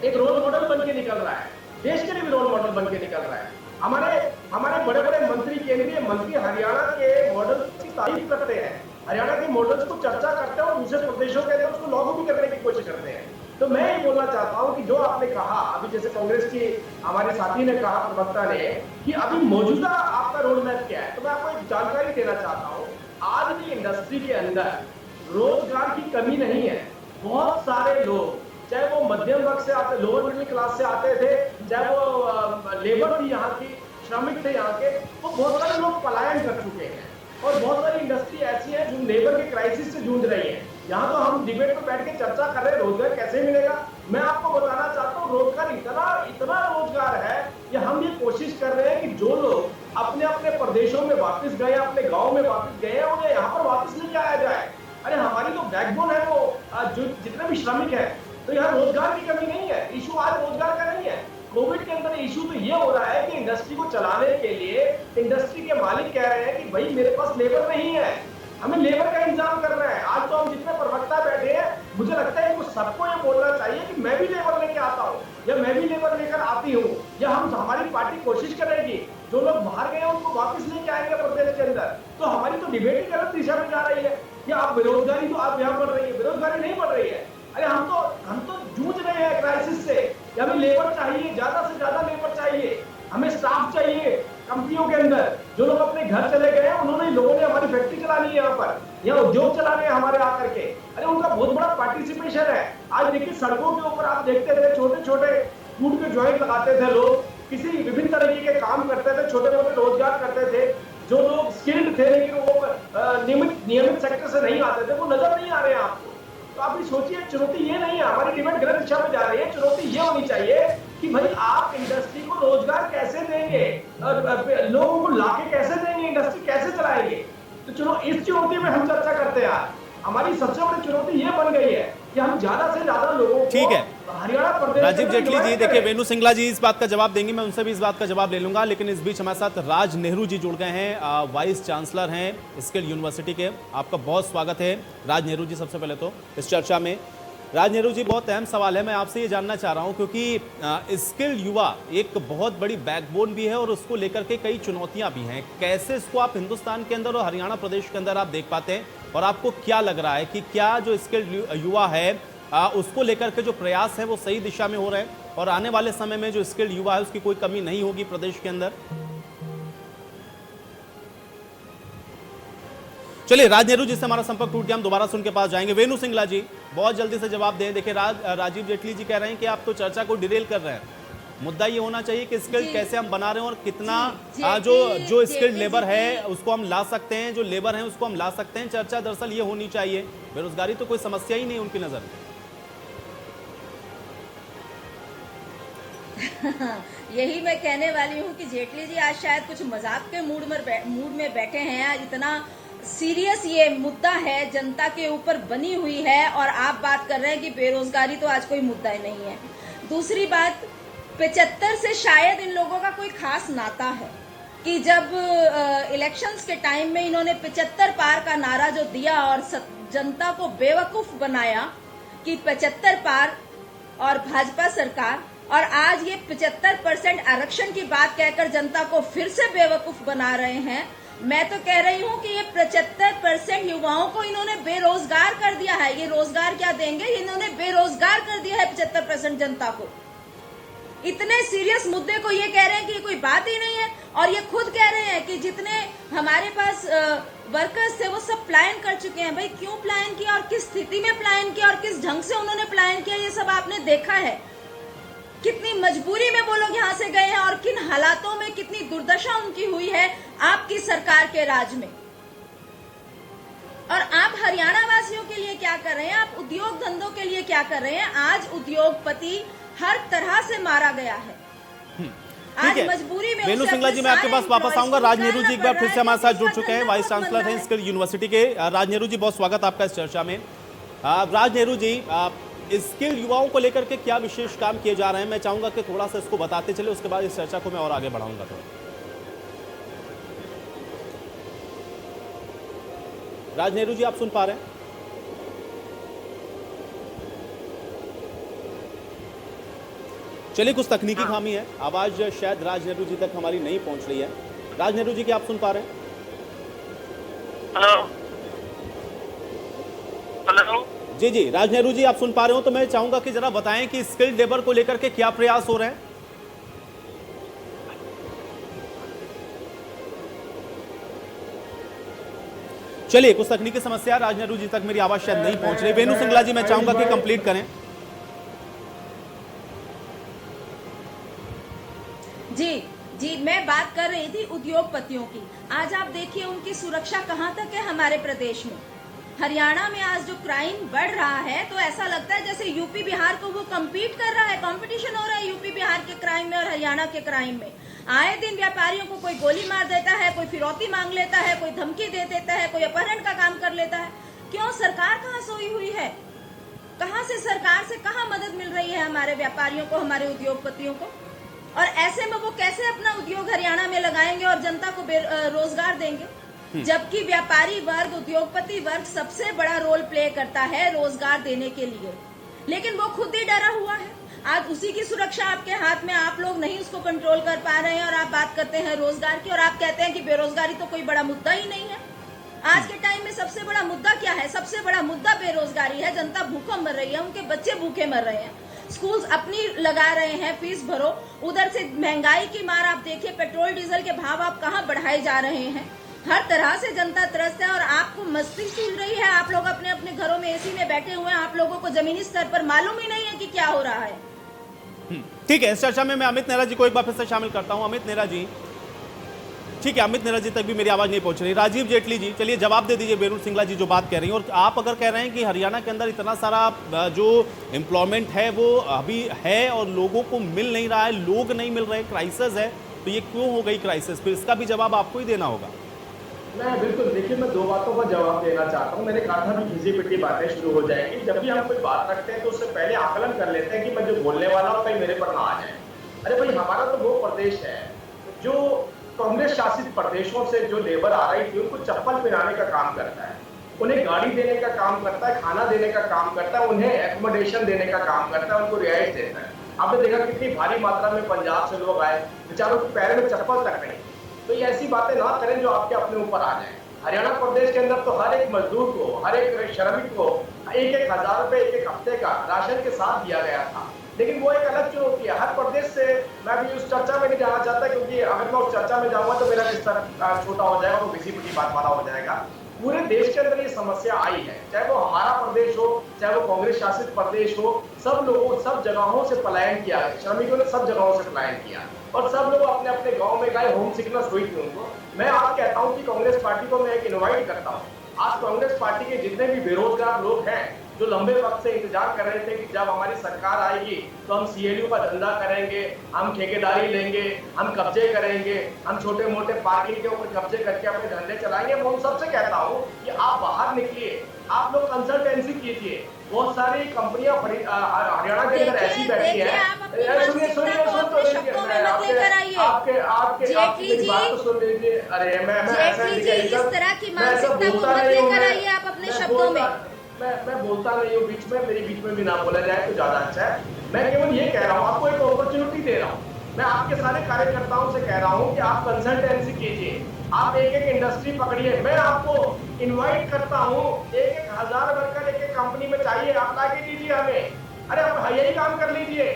एक रोल मॉडल बन के निकल रहा है, देश के लिए भी रोल मॉडल बन के निकल रहा है। हमारे बड़े बड़े मंत्री, केंद्रीय मंत्री हरियाणा के मॉडल की तारीफ करते हैं, हरियाणा के मॉडल्स को चर्चा करते हैं और दूसरे प्रदेशों के अंदर उसको लागू भी करने की कोशिश करते हैं। तो मैं ये बोलना चाहता हूं कि जो आपने कहा अभी, जैसे कांग्रेस की हमारे साथी ने कहा, प्रवक्ता ने, कि अभी मौजूदा आपका रोड मैप क्या है, तो मैं आपको एक जानकारी देना चाहता हूं। आज भी इंडस्ट्री के अंदर रोजगार की कमी नहीं है। बहुत सारे लोग, चाहे वो मध्यम वर्ग से आते, लोअर मिडिल क्लास से आते थे, चाहे वो लेबर थी यहाँ की, श्रमिक थे यहाँ के, वो बहुत सारे लोग पलायन कर चुके हैं। और बहुत सारी इंडस्ट्री ऐसी है जो लेबर के क्राइसिस से जूझ रही है। यहाँ तो हम डिबेट में बैठ के चर्चा कर रहे हैं रोजगार कैसे मिलेगा। मैं आपको बताना चाहता हूँ, रोजगार इतना रोजगार है कि हम ये कोशिश कर रहे हैं कि जो लोग अपने अपने प्रदेशों में वापस गए, अपने गाँव में वापस गए हैं, उन्हें यहाँ पर वापस लेके आया जाए। अरे हमारी जो बैकबोन है वो जो जितने भी श्रमिक है, तो यहाँ रोजगार की कमी नहीं है। इशू आज रोजगार का नहीं है। कोविड के अंदर इशू तो ये हो रहा है कि इंडस्ट्री को चलाने के लिए इंडस्ट्री के मालिक कह रहे हैं कि भाई मेरे पास लेबर नहीं है, हमें लेबर का इंतजाम करना है। आज तो हम जितने प्रवक्ता बैठे हैं, मुझे लगता है कि सबको ये बोलना चाहिए कि मैं भी लेबर लेके आता हूँ या मैं भी लेबर लेकर आती हूँ, या हमारी पार्टी कोशिश करेगी जो लोग बाहर गए हैं उनको वापस लेके आएंगे प्रदेश के अंदर। तो हमारी तो तो डिबेट ही गलत दिशा में जा रही है कि आप बेरोजगारी तो आप यहाँ बढ़ रही है, बेरोजगारी नहीं बढ़ रही है। अरे हम तो जूझ रहे हैं क्राइसिस से कि हमें लेबर चाहिए, ज्यादा से ज्यादा लेबर चाहिए, हमें स्टाफ चाहिए कंपनियों के अंदर। जो लोग अपने घर चले गए हैं, उन्होंने लोगों ने हमारी फैक्ट्री चलानी है, यहाँ पर यहाँ उद्योग चलाने हैं हमारे आकर के। अरे उनका बहुत बड़ा पार्टिसिपेशन है। आज देखिए सड़कों के ऊपर आप देखते थे छोटे छोटे फूड के जॉइंट लगाते थे लोग, किसी विभिन्न तरीके के काम करते थे, छोटे मोटे रोजगार करते थे। जो लोग स्किल्ड थे लेकिन वो नियमित सेक्टर से नहीं आते थे, वो नजर नहीं आ रहे हैं आपको। तो आप ये सोचिए, चुनौती ये नहीं है, हमारी डिमांड गलत दिशा में जा रही है। चुनौती ये होनी चाहिए कि भाई आप इंडस्ट्री को रोजगार कैसे देंगे, लोगों को लाके कैसे देंगे, इंडस्ट्री कैसे चलाएंगे। तो चलो इस चुनौती में हम चर्चा करते हैं। हमारी सबसे बड़ी चुनौती ये बन गई है कि हम ज्यादा से ज्यादा लोगों को ठीक है हरियाणा प्रदेश राजीव जेटली जी, देखिए वेणु सिंगला जी इस बात का जवाब देंगे, मैं उनसे भी इस बात का जवाब ले लूंगा, लेकिन इस बीच हमारे साथ राज नेहरू जी जुड़ गए हैं, वाइस चांसलर हैं स्किल यूनिवर्सिटी के। आपका बहुत स्वागत है राज नेहरू जी सबसे पहले तो इस चर्चा में। राज नेहरू जी, बहुत अहम सवाल है, मैं आपसे ये जानना चाह रहा हूं क्योंकि स्किल युवा एक बहुत बड़ी बैकबोन भी है और उसको लेकर के कई चुनौतियां भी हैं। कैसे इसको आप हिंदुस्तान के अंदर और हरियाणा प्रदेश के अंदर आप देख पाते हैं, और आपको क्या लग रहा है कि क्या जो स्किल युवा है उसको लेकर के जो प्रयास है वो सही दिशा में हो रहे हैं, और आने वाले समय में जो स्किल्ड युवा है उसकी कोई कमी नहीं होगी प्रदेश के अंदर? चलिए राज नेहरू जी से हमारा संपर्क टूट गया, हम दोबारा से उनके पास जाएंगे। वेणु सिंगला जी बहुत जल्दी से जवाब दें। देखिए राजीव जेटली जी कह रहे हैं कि आप तो चर्चा को डिरेल कर रहे हैं। मुद्दा ये होना चाहिए कि स्किल्ड कैसे हम बना रहे हैं और कितना जो स्किल्ड लेबर है उसको हम ला सकते हैं, जो लेबर है उसको हम ला सकते हैं। चर्चा दरअसल ये होनी चाहिए, बेरोजगारी तो कोई समस्या ही नहीं उनकी नजर में। यही मैं कहने वाली हूँ कि जेटली जी आज शायद कुछ मजाक के मूड में बैठे हैं। आज इतना सीरियस ये मुद्दा है, जनता के ऊपर बनी हुई है, और आप बात कर रहे हैं कि बेरोजगारी तो आज कोई मुद्दा ही नहीं है। दूसरी बात, 75 से शायद इन लोगों का कोई खास नाता है कि जब इलेक्शंस के टाइम में इन्होंने 75 पार का नारा जो दिया और जनता को बेवकूफ बनाया कि 75 पार और भाजपा सरकार, और आज ये 75% आरक्षण की बात कहकर जनता को फिर से बेवकूफ बना रहे हैं। मैं तो कह रही हूं कि ये 75% युवाओं को इन्होंने बेरोजगार कर दिया है। ये रोजगार क्या देंगे, इन्होंने बेरोजगार कर दिया है 75% जनता को। इतने सीरियस मुद्दे को ये कह रहे हैं कि ये कोई बात ही नहीं है, और ये खुद कह रहे हैं कि जितने हमारे पास वर्कर्स थे वो सब पलायन कर चुके हैं। भाई क्यों पलायन किया और किस स्थिति में पलायन किया और किस ढंग से उन्होंने पलायन किया, ये सब आपने देखा है। कितनी मजबूरी में वो लोग यहाँ से गए हैं और किन हालातों में कितनी दुर्दशा उनकी हुई है आपकी सरकार के राज में। और आप हरियाणा वासियों के लिए क्या कर रहे हैं, आप उद्योग धंधों के लिए क्या कर रहे हैं? आज उद्योगपति हर तरह से मारा गया है। आज मजबूरी में। वेणु सिंगला जी, मैं आपके पास वापस आऊंगा। राज नेहरू जी एक बार फिर से हमारे साथ जुड़ चुके हैं, वाइस चांसलर हैं स्किल यूनिवर्सिटी के। राज नेहरू जी, बहुत स्वागत आपका इस चर्चा में। राज नेहरू जी, स्किल युवाओं को लेकर के क्या विशेष काम किए जा रहे हैं, मैं चाहूंगा कि थोड़ा सा इसको बताते चले, उसके बाद इस चर्चा को मैं और आगे बढ़ाऊंगा। तो राज नेहरू जी, आप सुन पा रहे हैं? चलिए, कुछ तकनीकी खामी है, आवाज शायद राज नेहरू जी तक हमारी नहीं पहुंच रही है। राज नेहरू जी, क्या आप सुन पा रहे हैं? हेलो हेलो जी जी, राज नेहरू जी आप सुन पा रहे हो? तो मैं चाहूंगा कि जरा बताएं कि स्किल्ड लेबर को लेकर के क्या प्रयास हो रहे हैं। चलिए, कुछ तकनीकी समस्या, राज नेहरू जी तक मेरी आवाज शायद नहीं पहुंच रही। वेणु सिंगला जी, मैं चाहूंगा कि कंप्लीट करें। जी, मैं बात कर रही थी उद्योगपतियों की। आज आप देखिए उनकी सुरक्षा कहां तक है हमारे प्रदेश में। हरियाणा में आज जो क्राइम बढ़ रहा है तो ऐसा लगता है जैसे यूपी बिहार को वो कम्पीट कर रहा है, कंपटीशन हो रहा है यूपी बिहार के क्राइम में और हरियाणा के क्राइम में। आए दिन व्यापारियों को कोई गोली मार देता है, कोई फिरौती मांग लेता है, कोई धमकी दे देता है, कोई अपहरण का काम कर लेता है। क्यों? सरकार कहाँ सोई हुई है? कहाँ से सरकार से कहाँ मदद मिल रही है हमारे व्यापारियों को, हमारे उद्योगपतियों को? और ऐसे में वो कैसे अपना उद्योग हरियाणा में लगाएंगे और जनता को रोजगार देंगे? जबकि व्यापारी वर्ग, उद्योगपति वर्ग सबसे बड़ा रोल प्ले करता है रोजगार देने के लिए, लेकिन वो खुद ही डरा हुआ है। आज उसी की सुरक्षा आपके हाथ में, आप लोग नहीं उसको कंट्रोल कर पा रहे हैं और आप बात करते हैं रोजगार की, और आप कहते हैं कि बेरोजगारी तो कोई बड़ा मुद्दा ही नहीं है। आज के टाइम में सबसे बड़ा मुद्दा क्या है? सबसे बड़ा मुद्दा बेरोजगारी है। जनता भूखों मर रही है, उनके बच्चे भूखे मर रहे हैं, स्कूल्स अपनी लगा रहे हैं, फीस भरो। उधर से महंगाई की मार आप देखिए, पेट्रोल डीजल के भाव आप कहाँ बढ़ाए जा रहे हैं। हर तरह से जनता त्रस्त है और आपको मस्ती सूझ रही है। आप लोग अपने अपने घरों में एसी में बैठे हुए हैं, आप लोगों को जमीनी स्तर पर मालूम ही नहीं है कि क्या हो रहा है। ठीक है, इस चर्चा में मैं अमित नेहरा जी को एक बार फिर से शामिल करता हूं। अमित नेहरा जी, ठीक है, अमित नेहरा जी तक भी मेरी आवाज नहीं पहुंच रही। राजीव जेटली जी, चलिए जवाब दे दीजिए बेरुल सिंगला जी जो बात कह रही हैं। और आप अगर कह रहे हैं कि हरियाणा के अंदर इतना सारा जो एम्प्लॉयमेंट है वो अभी है और लोगों को मिल नहीं रहा है, लोग नहीं मिल रहे, क्राइसिस है, तो ये क्यों हो गई क्राइसिस? फिर इसका भी जवाब आपको ही देना होगा। मैं बिल्कुल, देखिए मैं दो बातों का जवाब देना चाहता हूँ। मैंने कहा था कि घिसी पिटी बातें शुरू हो जाएंगी। जब भी हम कोई बात रखते हैं तो उससे पहले आकलन कर लेते हैं कि मैं जो बोलने वाला हूँ कहीं मेरे पर ना आ जाए। अरे भाई, हमारा तो वो प्रदेश है जो कांग्रेस शासित प्रदेशों से जो लेबर आ रही थी उनको चप्पल पहनाने का काम करता है, उन्हें गाड़ी देने का काम करता है, खाना देने का काम करता है, उन्हें एकोमोडेशन देने का काम करता है, उनको रिहाइश देता है। आपने देखा कितनी भारी मात्रा में पंजाब से लोग आए, बेचारों के पैर में चप्पल तक नहीं। तो ये ऐसी बातें ना करें जो आपके अपने ऊपर आ जाए। हरियाणा प्रदेश के अंदर तो हर एक मजदूर को, हर एक श्रमिक को 1-1 हजार रुपए एक हफ्ते का राशन के साथ दिया गया था। लेकिन वो एक अलग चुनौती है। हर प्रदेश से मैं भी उस चर्चा में नहीं जाना चाहता, क्योंकि अगर मैं उस चर्चा में जाऊंगा तो मेरा रिश्ता छोटा हो जाएगा, वो किसी बड़ी बात वाला हो जाएगा। पूरे देश के अंदर ये समस्या आई है, चाहे वो हमारा प्रदेश हो, चाहे वो कांग्रेस शासित प्रदेश हो, सब लोगों सब जगहों से पलायन किया है। श्रमिकों ने सब जगहों से पलायन किया और सब लोग अपने अपने गांव में गए, होम सिकनेस हुई थी उनको। मैं आज कहता हूं कि कांग्रेस पार्टी को मैं एक इनवाइट करता हूं। आज कांग्रेस पार्टी के जितने भी बेरोजगार लोग हैं, जो लंबे वक्त से इंतजार कर रहे थे कि जब हमारी सरकार आएगी तो हम सीएलयू का धंधा करेंगे, हम ठेकेदारी लेंगे, हम कब्जे करेंगे, हम छोटे मोटे पार्किंग के ऊपर कब्जे करके अपने धंधे चलाएंगे, मैं उन सबसे कहता हूं कि आप बाहर निकलिए, आप लोग कंसल्टेंसी कीजिए। बहुत सारी कंपनियां हरियाणा के अंदर ऐसी बैठी है। आपके बात तो सुन लीजिए। अरे मैं ऐसा नहीं, इस तरह की मानसिकता को मत लेकर आइए आप अपने शब्दों में। मैं बोलता नहीं हूँ बीच में, मेरे बीच में भी ना बोला जाए तो ज्यादा अच्छा है। मैं केवल ये कह रहा हूँ, आपको एक अपॉर्चुनिटी दे रहा हूँ। मैं आपके सारे कार्यकर्ताओं से कह रहा हूँ कि आप कंसल्टेंसी कीजिए, आप एक एक इंडस्ट्री पकड़िए। मैं आपको इनवाइट करता हूँ, 1-1 हजार वर्कर एक एक कंपनी में चाहिए, आप लाके दीजिए हमें। अरे आप यही काम कर लीजिए,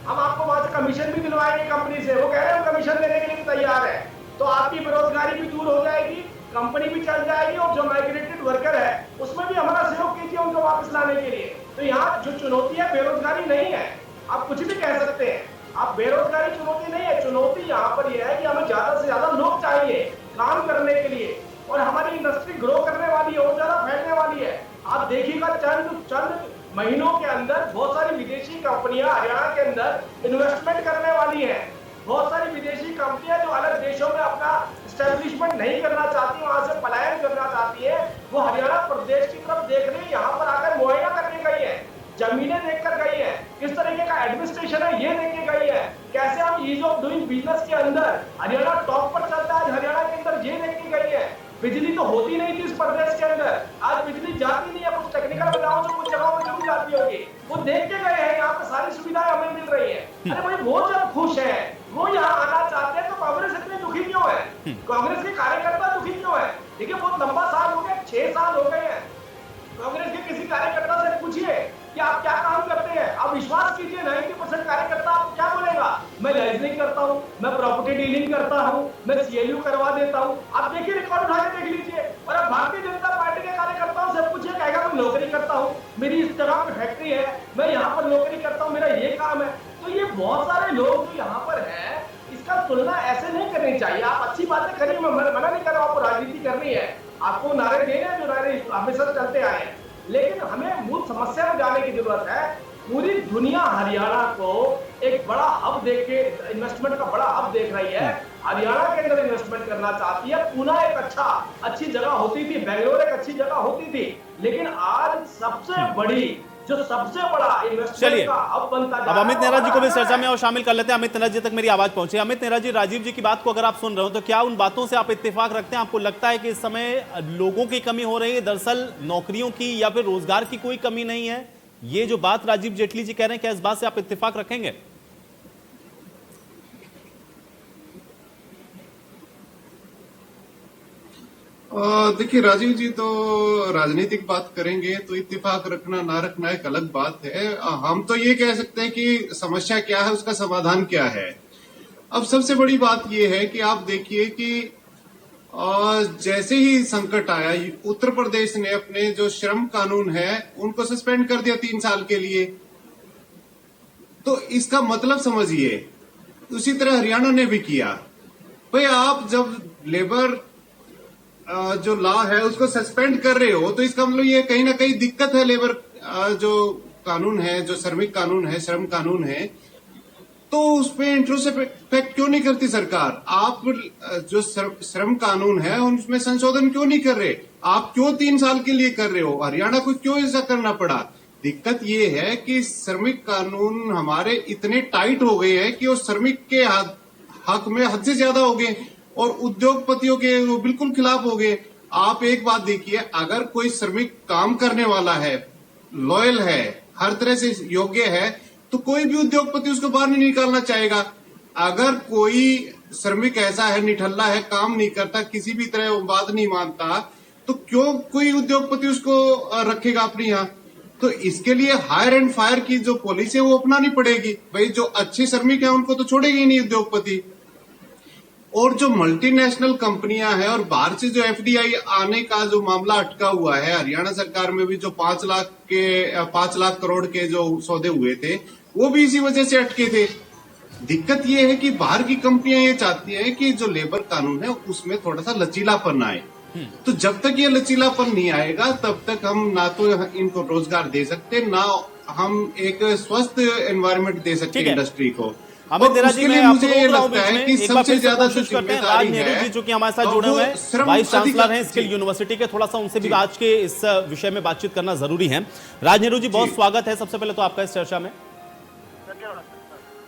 हम आपको वहां से कमीशन भी दिलवाएंगे कंपनी से। वो कह रहे हैं हम कमीशन देने के लिए तैयार है, तो आपकी बेरोजगारी भी दूर हो जाएगी, कंपनी भी चल जाएगी और जो माइग्रेटेड वर्कर है उसमें भी हमारा सहयोग कीजिए उनको वापस लाने के लिए। तो यहाँ जो चुनौती है बेरोजगारी नहीं है, आप कुछ भी कह सकते हैं, आप बेरोजगारी चुनौती नहीं है। चुनौती यहाँ पर यह है कि हमें ज्यादा से ज्यादा लोग चाहिए काम करने के लिए, और हमारी इंडस्ट्री ग्रो करने वाली है और ज्यादा फैलने वाली है। आप देखिएगा चंद महीनों के अंदर बहुत सारी विदेशी कंपनियां हरियाणा के अंदर इन्वेस्टमेंट करने वाली है। बहुत सारी विदेशी कंपनियां जो अलग देशों में अपना एस्टेब्लिशमेंट नहीं करना चाहती, वहां से पलायन करना चाहती है, वो हरियाणा प्रदेश की तरफ देख रही है, यहाँ पर आकर मुआयना करने गई है, जमीनें देखकर गई है, किस तरीके का एडमिनिस्ट्रेशन है ये देख के गई है, कैसे हम ईज ऑफ डूइंग बिजनेस के अंदर हरियाणा टॉप पर चलता है हरियाणा के अंदर, ये देख के गई है। बिजली तो होती नहीं थी इस प्रदेश के अंदर, आज बिजली जाती नहीं है, कुछ टेक्निकल बताओ जो कुछ जगहों पर जरूर जाती होगी, वो देख के गए हैं, यहाँ पे सारी सुविधाएं हमें मिल रही है। अरे भाई, वो जब खुश है, वो यहाँ आना चाहते हैं, तो कांग्रेस इतनी दुखी क्यों है? कांग्रेस के कार्यकर्ता दुखी क्यों है? देखिए बहुत लंबा साल हो गया, 6 साल हो गए हैं। कांग्रेस के किसी कार्यकर्ता से पूछिए कि आप क्या काम करते हैं, आप विश्वास कीजिए 90% कार्यकर्ता आपको क्या बोलेगा, मैं लाइजनिंग करता हूं, मैं प्रॉपर्टी डीलिंग करता हूं, मैं सीएलयू करवा देता हूं। आप देखिए, रिकॉर्ड उठा के देख लीजिए। और अब भारतीय जनता पार्टी के कार्यकर्ताओं से पूछिए, कहेगा मैं नौकरी करता हूं, मेरी इस जगह पे फैक्ट्री है, मैं यहाँ पर नौकरी करता हूँ, मेरा ये काम है। तो ये बहुत सारे लोग जो यहाँ पर है, इसका तुलना ऐसे नहीं करनी चाहिए। आप अच्छी बातें करिए, मैं मना नहीं कर रहा हूं, आपको राजनीति करनी है, आपको नारे देने हैं जो नारे हमेशा चलते आए हैं, लेकिन हमें मूल समस्या में जाने की जरूरत है। पूरी दुनिया हरियाणा को एक बड़ा हब देख के, इन्वेस्टमेंट का बड़ा हब देख रही है, हरियाणा के अंदर इन्वेस्टमेंट करना चाहती है। पुणे एक अच्छी जगह होती थी, बेंगलोर एक अच्छी जगह होती थी, लेकिन आज सबसे बड़ी जो सबसे बड़ा इन्वेस्टमेंट का हब बनता जा रहा है। अब अमित नेहरा जी को भी चर्चा में और शामिल कर लेते हैं। अमित नेहरा जी तक मेरी आवाज पहुंचे। अमित नेहरा जी, राजीव जी की बात को अगर आप सुन रहे हो तो क्या उन बातों से आप इत्तेफाक रखते हैं? आपको लगता है कि इस समय लोगों की कमी हो रही है, दरअसल नौकरियों की या फिर रोजगार की कोई कमी नहीं है? ये जो बात राजीव जेटली जी कह रहे हैं, क्या इस बात से आप इत्तेफाक रखेंगे? देखिए राजीव जी, तो राजनीतिक बात करेंगे तो इत्तेफाक रखना ना रखना एक अलग बात है। हम तो ये कह सकते हैं कि समस्या क्या है, उसका समाधान क्या है। अब सबसे बड़ी बात यह है कि आप देखिए कि जैसे ही संकट आया, उत्तर प्रदेश ने अपने जो श्रम कानून है उनको सस्पेंड कर दिया 3 साल के लिए। तो इसका मतलब समझिए, उसी तरह हरियाणा ने भी किया। भाई आप जब लेबर जो लॉ है उसको सस्पेंड कर रहे हो तो इसका मतलब ये कहीं ना कहीं दिक्कत है। लेबर जो कानून है, जो श्रमिक कानून है, श्रम कानून है, तो उस पर इंट्रोस्पेक्ट क्यों नहीं करती सरकार? आप जो श्रम कानून है उसमें संशोधन क्यों नहीं कर रहे? आप क्यों 3 साल के लिए कर रहे हो? हरियाणा को क्यों ऐसा करना पड़ा? दिक्कत ये है कि श्रमिक कानून हमारे इतने टाइट हो गए हैं कि वो श्रमिक के हक में हद से ज्यादा हो गए और उद्योगपतियों के वो बिल्कुल खिलाफ हो गए। आप एक बात देखिए, अगर कोई श्रमिक काम करने वाला है, लॉयल है, हर तरह से योग्य है, तो कोई भी उद्योगपति उसको बाहर नहीं निकालना चाहेगा। अगर कोई श्रमिक ऐसा है, निठल्ला है, काम नहीं करता, किसी भी तरह बात नहीं मानता, तो क्यों कोई उद्योगपति उसको रखेगा अपने यहाँ? तो इसके लिए हायर एंड फायर की जो पॉलिसी है वो अपनानी पड़ेगी। भाई जो अच्छे श्रमिक है उनको तो छोड़ेगी ही नहीं उद्योगपति। और जो मल्टीनेशनल कंपनियां हैं और बाहर से जो एफडीआई आने का जो मामला अटका हुआ है, हरियाणा सरकार में भी जो 5 लाख करोड़ के जो सौदे हुए थे वो भी इसी वजह से अटके थे। दिक्कत ये है कि बाहर की कंपनियां ये चाहती हैं कि जो लेबर कानून है उसमें थोड़ा सा लचीलापन आए। तो जब तक ये लचीलापन नहीं आएगा तब तक हम ना तो इनको रोजगार दे सकते, ना हम एक स्वस्थ एनवायरमेंट दे सकते इंडस्ट्री को। अमित देरा जी, मैं आपको रोक रहा हूं बीच में, कि एक बार फिर सबसे से ज्यादा कोशिश करते हैं। राज नेहरू जी जो कि हमारे साथ जुड़े हुए हैं, वाइस चांसलर हैं स्किल यूनिवर्सिटी के, थोड़ा सा उनसे भी आज के इस विषय में बातचीत करना जरूरी है। राज नेहरू जी, बहुत स्वागत है सबसे पहले तो आपका इस चर्चा में।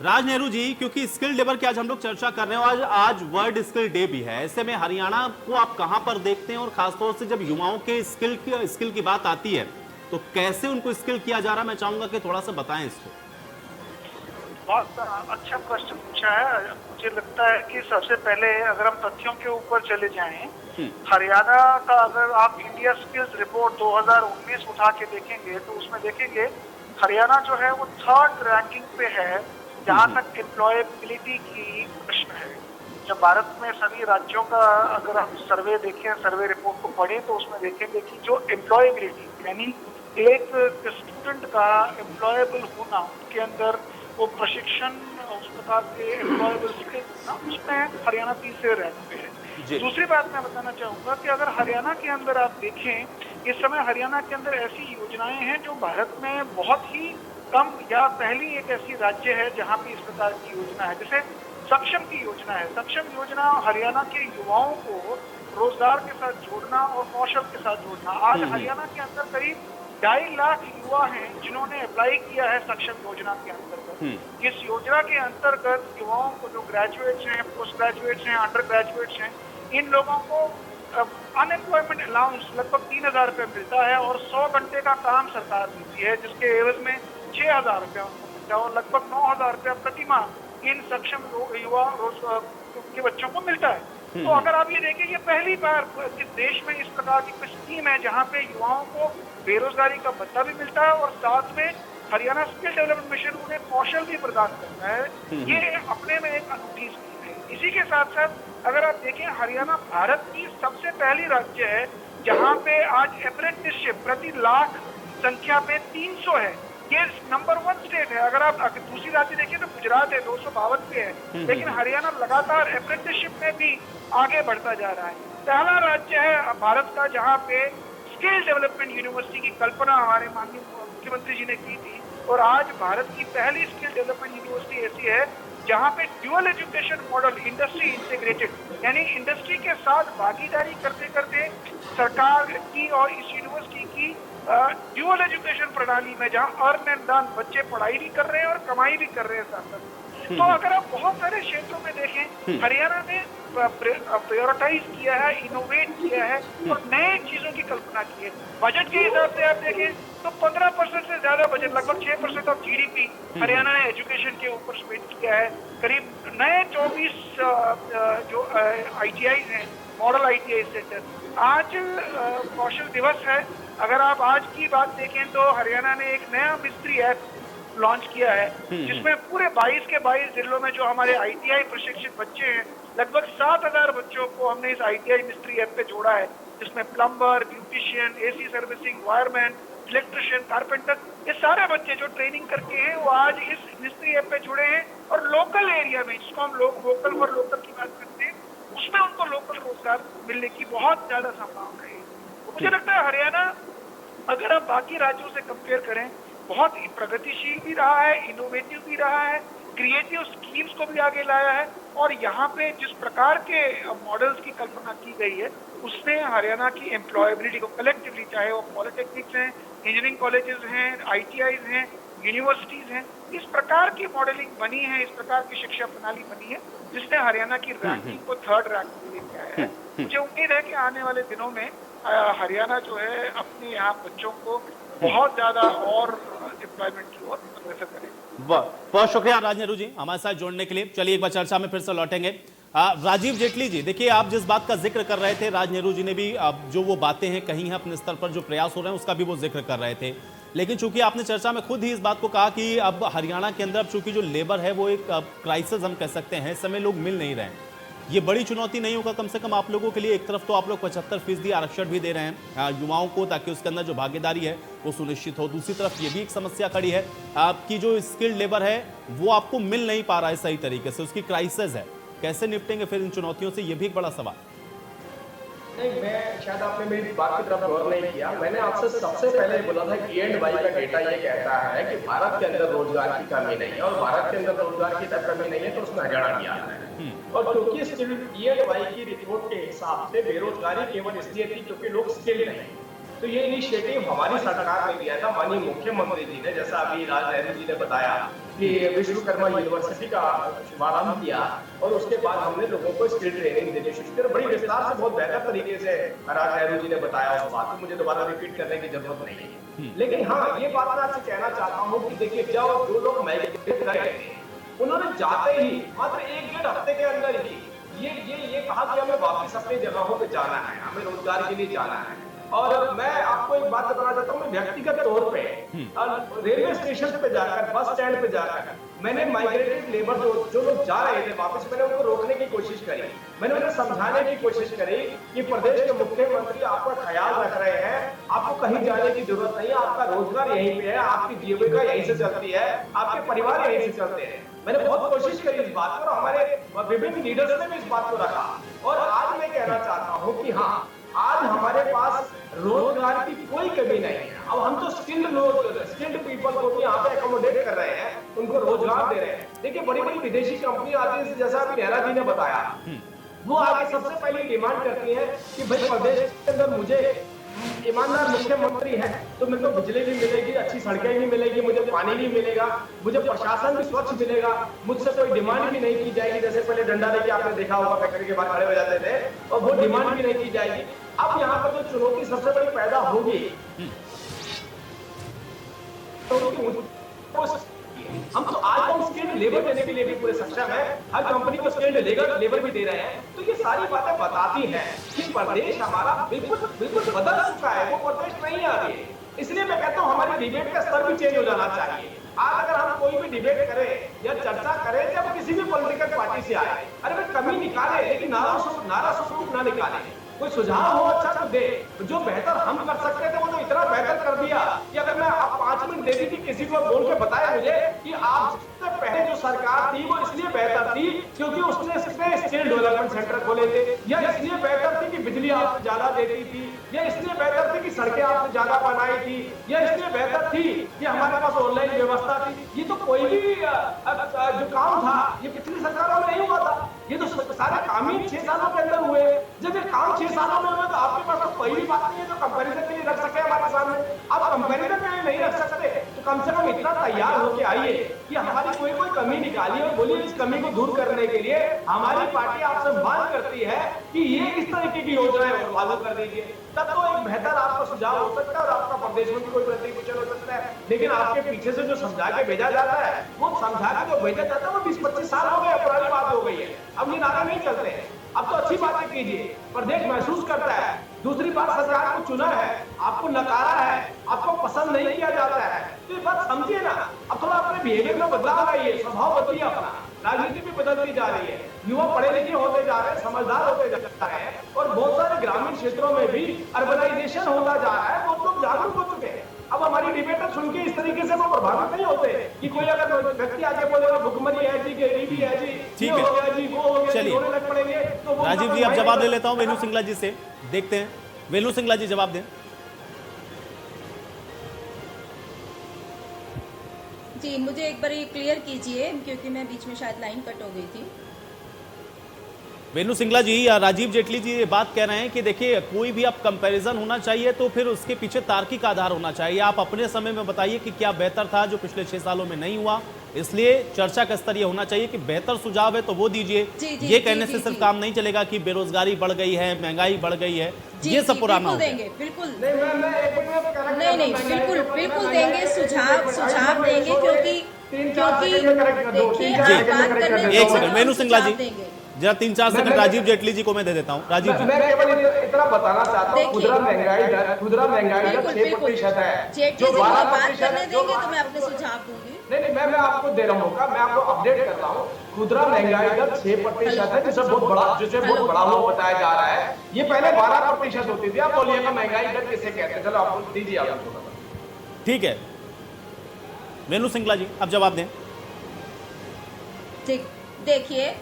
राज नेहरू जी, क्योंकि स्किल लेबर की आज हम लोग चर्चा कर रहे हैं, आज वर्ल्ड स्किल डे भी है, ऐसे में हरियाणा को आप कहां पर देखते हैं और खासतौर से जब युवाओं के स्किल की बात आती है तो कैसे उनको स्किल किया जा रहा है? मैं चाहूंगा कि थोड़ा सा बताएं इसको। बहुत अच्छा प्रश्न पूछा है। मुझे लगता है कि सबसे पहले अगर हम तथ्यों के ऊपर चले जाएं, हरियाणा का अगर आप इंडिया स्किल्स रिपोर्ट 2019 उठा के देखेंगे तो उसमें देखेंगे हरियाणा जो है वो 3rd रैंकिंग पे है जहां तक एम्प्लॉयबिलिटी की प्रश्न है। जब भारत में सभी राज्यों का अगर हम सर्वे देखें, सर्वे रिपोर्ट को पढ़ें तो उसमें देखेंगे कि जो एम्प्लॉयबिलिटी यानी एक स्टूडेंट का एम्प्लॉयबल होना, उनके अंदर वो प्रशिक्षण, उस प्रकार के एम्प्लॉयबल स्किल्स ना, उसमें हरियाणा 3रे रैंक पे है। दूसरी बात मैं बताना चाहूंगा कि अगर हरियाणा के अंदर आप देखें, इस समय हरियाणा के अंदर ऐसी योजनाएं हैं जो भारत में बहुत ही कम या पहली एक ऐसी राज्य है जहां पे इस प्रकार की योजना है। जैसे सक्षम की योजना है। सक्षम योजना हरियाणा के युवाओं को रोजगार के साथ जोड़ना और कौशल के साथ जोड़ना। आज हरियाणा के अंदर करीब 2.5 लाख युवा हैं जिन्होंने अप्लाई किया है सक्षम योजना के अंतर्गत। इस योजना के अंतर्गत युवाओं को, जो ग्रेजुएट्स हैं, पोस्ट ग्रेजुएट्स हैं, अंडर ग्रेजुएट्स हैं, इन लोगों को अनएम्प्लॉयमेंट अलाउंस लगभग 3,000 रुपये मिलता है और 100 घंटे का काम सरकार देती है, जिसके एवज में 6,000 रुपया उनको मिलता है और लगभग 9,000 रुपया प्रति माह इन सक्षम युवा के बच्चों को मिलता है। तो अगर आप ये देखें, ये पहली बार इस देश में इस प्रकार की कोई स्कीम है जहाँ पे युवाओं को बेरोजगारी का भत्ता भी मिलता है और साथ में हरियाणा स्किल डेवलपमेंट मिशन उन्हें कौशल भी प्रदान करता है। ये अपने में एक अनूठी स्कीम है। इसी के साथ साथ अगर आप देखें, हरियाणा भारत की सबसे पहली राज्य है जहाँ पे आज अप्रेंटिसशिप प्रति लाख संख्या पे 300 है। ये नंबर 1 स्टेट है। अगर आप दूसरी राज्य देखिए तो गुजरात है, 252 पे है, लेकिन हरियाणा लगातार अप्रेंटिसशिप में भी आगे बढ़ता जा रहा है। पहला राज्य है भारत का जहाँ पे स्किल डेवलपमेंट यूनिवर्सिटी की कल्पना हमारे माननीय मुख्यमंत्री जी ने की थी और आज भारत की पहली स्किल डेवलपमेंट यूनिवर्सिटी ऐसी है जहाँ पे dual education model, industry integrated, यानी इंडस्ट्री के साथ भागीदारी करते करते सरकार की और इस यूनिवर्सिटी की ड्यूअल एजुकेशन प्रणाली में जहाँ अर्न एंड लर्न, बच्चे पढ़ाई भी कर रहे हैं और कमाई भी कर रहे हैं साथ साथ। तो अगर आप बहुत सारे क्षेत्रों में देखें, हरियाणा ने प्रायोरिटाइज किया है, इनोवेट किया है और नए चीजों की कल्पना की है। बजट के हिसाब से आप देखें तो 15% से ज्यादा बजट, लगभग 6% ऑफ जीडीपी हरियाणा ने एजुकेशन के ऊपर स्पेंड किया है। करीब नए 24 जो ITIs हैं, मॉडल ITI सेंटर। आज कौशल दिवस है। अगर आप आज की बात देखें तो हरियाणा ने एक नया मिस्त्री ऐप लॉन्च किया है, जिसमें पूरे 22 के 22 जिलों में जो हमारे ITI प्रशिक्षित बच्चे हैं, लगभग 7000 बच्चों को हमने इस ITI मिस्त्री ऐप पे जोड़ा है, जिसमें plumber, beautician, AC servicing, wireman, electrician, carpenter, ये सारे बच्चे जो ट्रेनिंग करके हैं वो आज इस मिस्त्री ऐप पे जुड़े हैं और लोकल एरिया में, जिसको हम लोग वोकल फॉर लोकल की बात करते हैं, उसमें उनको लोकल रोजगार मिलने की बहुत ज्यादा संभावना है। तो मुझे लगता है हरियाणा, अगर हम बाकी राज्यों से कंपेयर करें, बहुत ही प्रगतिशील भी रहा है, इनोवेटिव भी रहा है, क्रिएटिव स्कीम्स को भी आगे लाया है और यहाँ पे जिस प्रकार के मॉडल्स की कल्पना की गई है उसने हरियाणा की एम्प्लॉयबिलिटी को कलेक्टिवली, चाहे वो पॉलिटेक्निक्स हैं, इंजीनियरिंग कॉलेजेस हैं, ITIs हैं, यूनिवर्सिटीज हैं, इस प्रकार की मॉडलिंग बनी है, इस प्रकार की शिक्षा प्रणाली बनी है जिसने हरियाणा की रैंकिंग को 3rd रैंक में लेके आया है। मुझे उम्मीद है कि आने वाले दिनों में हरियाणा जो है अपने यहाँ बच्चों को बहुत ज्यादा और एम्प्लॉयमेंट की ओर अग्रसर करेगा। बहुत शुक्रिया राज नेहरू जी हमारे साथ जोड़ने के लिए। चलिए एक बार चर्चा में फिर से लौटेंगे। राजीव जेटली जी, देखिए आप जिस बात का जिक्र कर रहे थे, राज नेहरू जी ने भी जो वो बातें हैं कहीं हैं अपने स्तर पर जो प्रयास हो रहे हैं उसका भी वो जिक्र कर रहे थे, लेकिन चूंकि आपने चर्चा में खुद ही इस बात को कहा कि अब हरियाणा के अंदर चूंकि जो लेबर है वो एक क्राइसिस हम कह सकते हैं, इस समय लोग मिल नहीं रहे हैं। ये बड़ी चुनौती नहीं होगा कम से कम आप लोगों के लिए? एक तरफ तो आप लोग 75% आरक्षण भी दे रहे हैं युवाओं को, ताकि उसके अंदर जो भागीदारी है वो सुनिश्चित हो। दूसरी तरफ ये भी एक समस्या खड़ी है, आपकी जो स्किल्ड लेबर है वो आपको मिल नहीं पा रहा है सही तरीके से, उसकी क्राइसिस है। कैसे निपटेंगे फिर इन चुनौतियों से, ये भी एक बड़ा सवाल। नहीं, मैं शायद आपने मेरी बात की तरफ गौर नहीं किया। मैंने आपसे सबसे पहले बोला था कि E&Y का डेटा ये कहता है कि भारत के अंदर रोजगार की कमी नहीं है, और भारत के अंदर रोजगार की तब कमी नहीं है तो उसमें हरियाणा भी आता है। और क्योंकि E&Y की रिपोर्ट के हिसाब से बेरोजगारी केवल इसलिए थी क्योंकि लोग स्किल्ड नहीं, तो ये इनिशिएटिव हमारी सरकार ने लिया था, माननीय मुख्यमंत्री जी ने, जैसा अभी राज नेहरू जी ने बताया कि विश्वकर्मा यूनिवर्सिटी का शुभारंभ किया और उसके बाद हमने लोगों को स्किल ट्रेनिंग देनी शुरू की। बड़ी विस्तार से, बहुत बेहतर तरीके से राज नेहरू जी ने बताया उस बात को, मुझे दोबारा रिपीट करने की जरूरत नहीं है। लेकिन हाँ, ये बात मैं आपसे कहना चाहता हूँ कि देखिए, जब जो लोग माइग्रेट कर रहे थे उन्होंने जाते ही मात्र 1-1.5 हफ्ते के अंदर ही ये कहा कि हमें वापस अपनी जगहों पे जाना है, हमें रोजगार के लिए जाना है। और मैं आपको एक बात बताना चाहता हूँ, मैं व्यक्तिगत तौर पे रेलवे स्टेशन पे जाकर, बस स्टैंड पे जाकर मैंने माइग्रेटेड लेबर जो लोग जा रहे थे वापस, मैंने उनको रोकने की कोशिश करी, मैंने उन्हें समझाने की कोशिश करी कि प्रदेश के मुख्यमंत्री आपका ख्याल रख रहे हैं, आपको कहीं जाने की जरूरत नहीं है, आपका रोजगार यहीं पे है, आपकी जीविका यहीं से चलती है, आपके परिवार यहीं से चलते हैं। मैंने बहुत कोशिश करी इस बात पर, हमारे विभिन्न लीडर्स ने भी इस बात को रखा। और आज मैं कहना चाहता हूँ कि हाँ, आज हमारे पास रोजगार की कोई कमी नहीं है। अब हम तो स्किल्ड पीपल को भी यहाँ पे अकोमोडेट कर रहे हैं, उनको रोजगार दे रहे हैं। देखिए, बड़ी बड़ी विदेशी कंपनी आती है, जैसा अभी नेहरा जी ने बताया, वो आगे सबसे पहले डिमांड करती है कि भाई प्रदेश के अंदर मुझे ईमानदार मुख्यमंत्री है तो मेरे को बिजली भी मिलेगी, अच्छी सड़कें भी मिलेगी, मुझे पानी भी मिलेगा, मुझे प्रशासन भी स्वच्छ मिलेगा, मुझसे कोई डिमांड भी नहीं की जाएगी। जैसे पहले डंडा लेके आपने देखा होगा फैक्ट्री के बाहर खड़े हो जाते थे, और वो डिमांड भी नहीं की जाएगी। अब यहाँ पर जो चुनौती सबसे बड़ी पैदा होगी, हम तो आज हम स्किल्ड लेबर देने के लिए भी पूरे सक्षम है, हर कंपनी को स्किल्ड लेबर भी दे रहे हैं। तो ये सारी बातें बताती हैं कि प्रदेश हमारा बिल्कुल बदल चुका है, वो प्रदेश नहीं आ रही है। इसलिए मैं कहता हूँ हमारी डिबेट का स्तर भी चेंज हो जाना चाहिए। आज अगर हम कोई भी डिबेट करें या चर्चा करें, जब किसी भी पॉलिटिकल पार्टी से आए, अरे भाई कमी निकाले, लेकिन नारा स्वरूप ना निकाले। कोई सुझाव हो अच्छा तो दे, जो बेहतर हम कर सकते थे वो तो इतना बेहतर कर दिया कि अगर मैं आप 5 मिनट दे दी थी किसी को बोल के बताया मुझे कि आपसे पहले जो सरकार थी वो इसलिए बेहतर थी क्योंकि उसने स्किल डेवलपमेंट सेंटर खोले थे, या इसलिए बेहतर थी कि बिजली आपसे ज्यादा देती थी, या इसलिए बेहतर थी कि सड़कें आपसे ज्यादा बनाई थी, या इसलिए बेहतर थी कि हमारे पास ऑनलाइन व्यवस्था थी। ये तो कोई भी जो काम था ये पिछली सरकारों में नहीं हुआ था, ये तो सारे काम ही 6 सालों के अंदर हुए। जब ये काम 6 सालों में हुए तो आपके पास तो कोई भी बात नहीं है जो कंपैरिजन के लिए रख सके हमारे सामने। आप कंपैरिजन के लिए नहीं रख सकते तो कम से कम इतना तैयार होके आइए कि हमारी कोई कमी निकालिए और बोलिए इस कमी को दूर करने के लिए हमारी पार्टी आपसे मांग करती है कि ये इस तरीके की योजनाएं लागू कर दीजिए। तब तो एक बेहतर आपका सुझाव हो सकता है और आपका प्रदेश में भी कोई प्रतिपूजन हो सकता है। लेकिन आपके पीछे से जो समझा के भेजा जाता है, वो समझा के जो भेजा जाता है वो 20-25 साल हो गए, पुरानी बात हो गई है। है। अब ये नारा नहीं चलते हैं, अब तो अच्छी बातें कीजिए, प्रदेश महसूस करता है। दूसरी बात, सरकार को चुना है, आपको नकारा है, आपको पसंद नहीं किया जाता है, तो ये बात समझिए ना। अब थोड़ा अपने बिहेवियर में बदलाव लाइए, स्वभाव बदलिए अपना। राजनीति भी बदलती जा रही है, युवा पढ़े लिखे होते जा रहे हैं, समझदार होते जा रहे हैं, और बहुत सारे ग्रामीण क्षेत्रों में भी अर्बनाइजेशन होता जा रहा है, बहुत लोग जागरूक हो चुके हैं। अब हमारी डिबेटर सुन के इस तरीके से वो प्रभावित नहीं होते कि कोई अगर व्यक्ति आगे बोलेगा भुखमरी है जी, गरीबी है जी, ठीक ये है। हो गया जी, वो हो गया जी, चलिए। रोने लग पड़ेंगे, तो वो राजीव जी अब जवाब ले लेता हूं वेणु सिंगला जी से, देखते हैं वेणु सिंगला जी जवाब दें। जी, मुझे एक बार ये क्लियर कीजिए क्योंकि मैं बीच में शायद लाइन कट हो गई थी। वेणु सिंगला जी या राजीव जेटली जी ये बात कह रहे हैं कि देखिए कोई भी आप कंपैरिजन होना चाहिए तो फिर उसके पीछे तार्किक आधार होना चाहिए। आप अपने समय में बताइए कि क्या बेहतर था जो पिछले 6 सालों में नहीं हुआ, इसलिए चर्चा का स्तर ये होना चाहिए कि बेहतर सुझाव है तो वो दीजिए। ये कहने से सिर्फ काम नहीं चलेगा कि बेरोजगारी बढ़ गई है, महंगाई बढ़ गई है, ये सब पुराना हो गया। देंगे बिल्कुल, नहीं नहीं बिल्कुल बिल्कुल देंगे, सुझाव देंगे क्योंकि देखिए आप बात करने एक सेकंड वेणु सिंगला जी, जरा 3-4 सेकंड राजीव जेटली जी को मैं दे देता हूँ। राजीव जी मैं केवल इतना बताना चाहता हूँ, खुदरा महंगाई दर 6% है, जेटली जी को बात करने देंगे तो मैं अपने सुझाव दूंगी। नहीं, मैं आपको दे रहा हूँ, मैं आपको अपडेट कर रहा हूँ। खुदरा महंगाई दर 6% है, जिसे बहुत बड़ा लोग बताया जा रहा है। ये पहले 12% होती थी। आप बोलिएगा महंगाई दर किसे कहते हैं, चलो आप दीजिए आपको। ठीक है वेणु सिंगला जी अब जवाब दें। ठीक, देखिए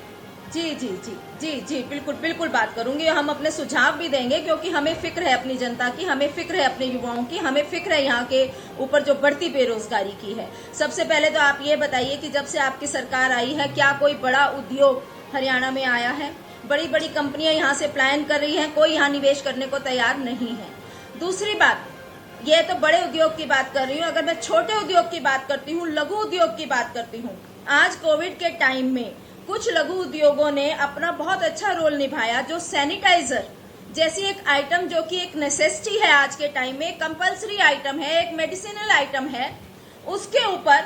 जी बिल्कुल बिल्कुल बात करूंगी। हम अपने सुझाव भी देंगे क्योंकि हमें फिक्र है अपनी जनता की, हमें फिक्र है अपने युवाओं की, हमें फिक्र है यहाँ के ऊपर जो बढ़ती बेरोजगारी की है। सबसे पहले तो आप ये बताइए कि जब से आपकी सरकार आई है क्या कोई बड़ा उद्योग हरियाणा में आया है? बड़ी बड़ी कंपनियां यहाँ से प्लान कर रही हैं, कोई यहाँ निवेश करने को तैयार नहीं है। दूसरी बात, ये तो बड़े उद्योग की बात कर रही हूँ, अगर मैं छोटे उद्योग की बात करती हूँ, लघु उद्योग की बात करती हूँ, आज कोविड के टाइम में कुछ लघु उद्योगों ने अपना बहुत अच्छा रोल निभाया। जो सैनिटाइजर जैसी एक आइटम जो कि एक नेसेसिटी है आज के टाइम में, कंपल्सरी आइटम है, एक मेडिसिनल आइटम है, उसके ऊपर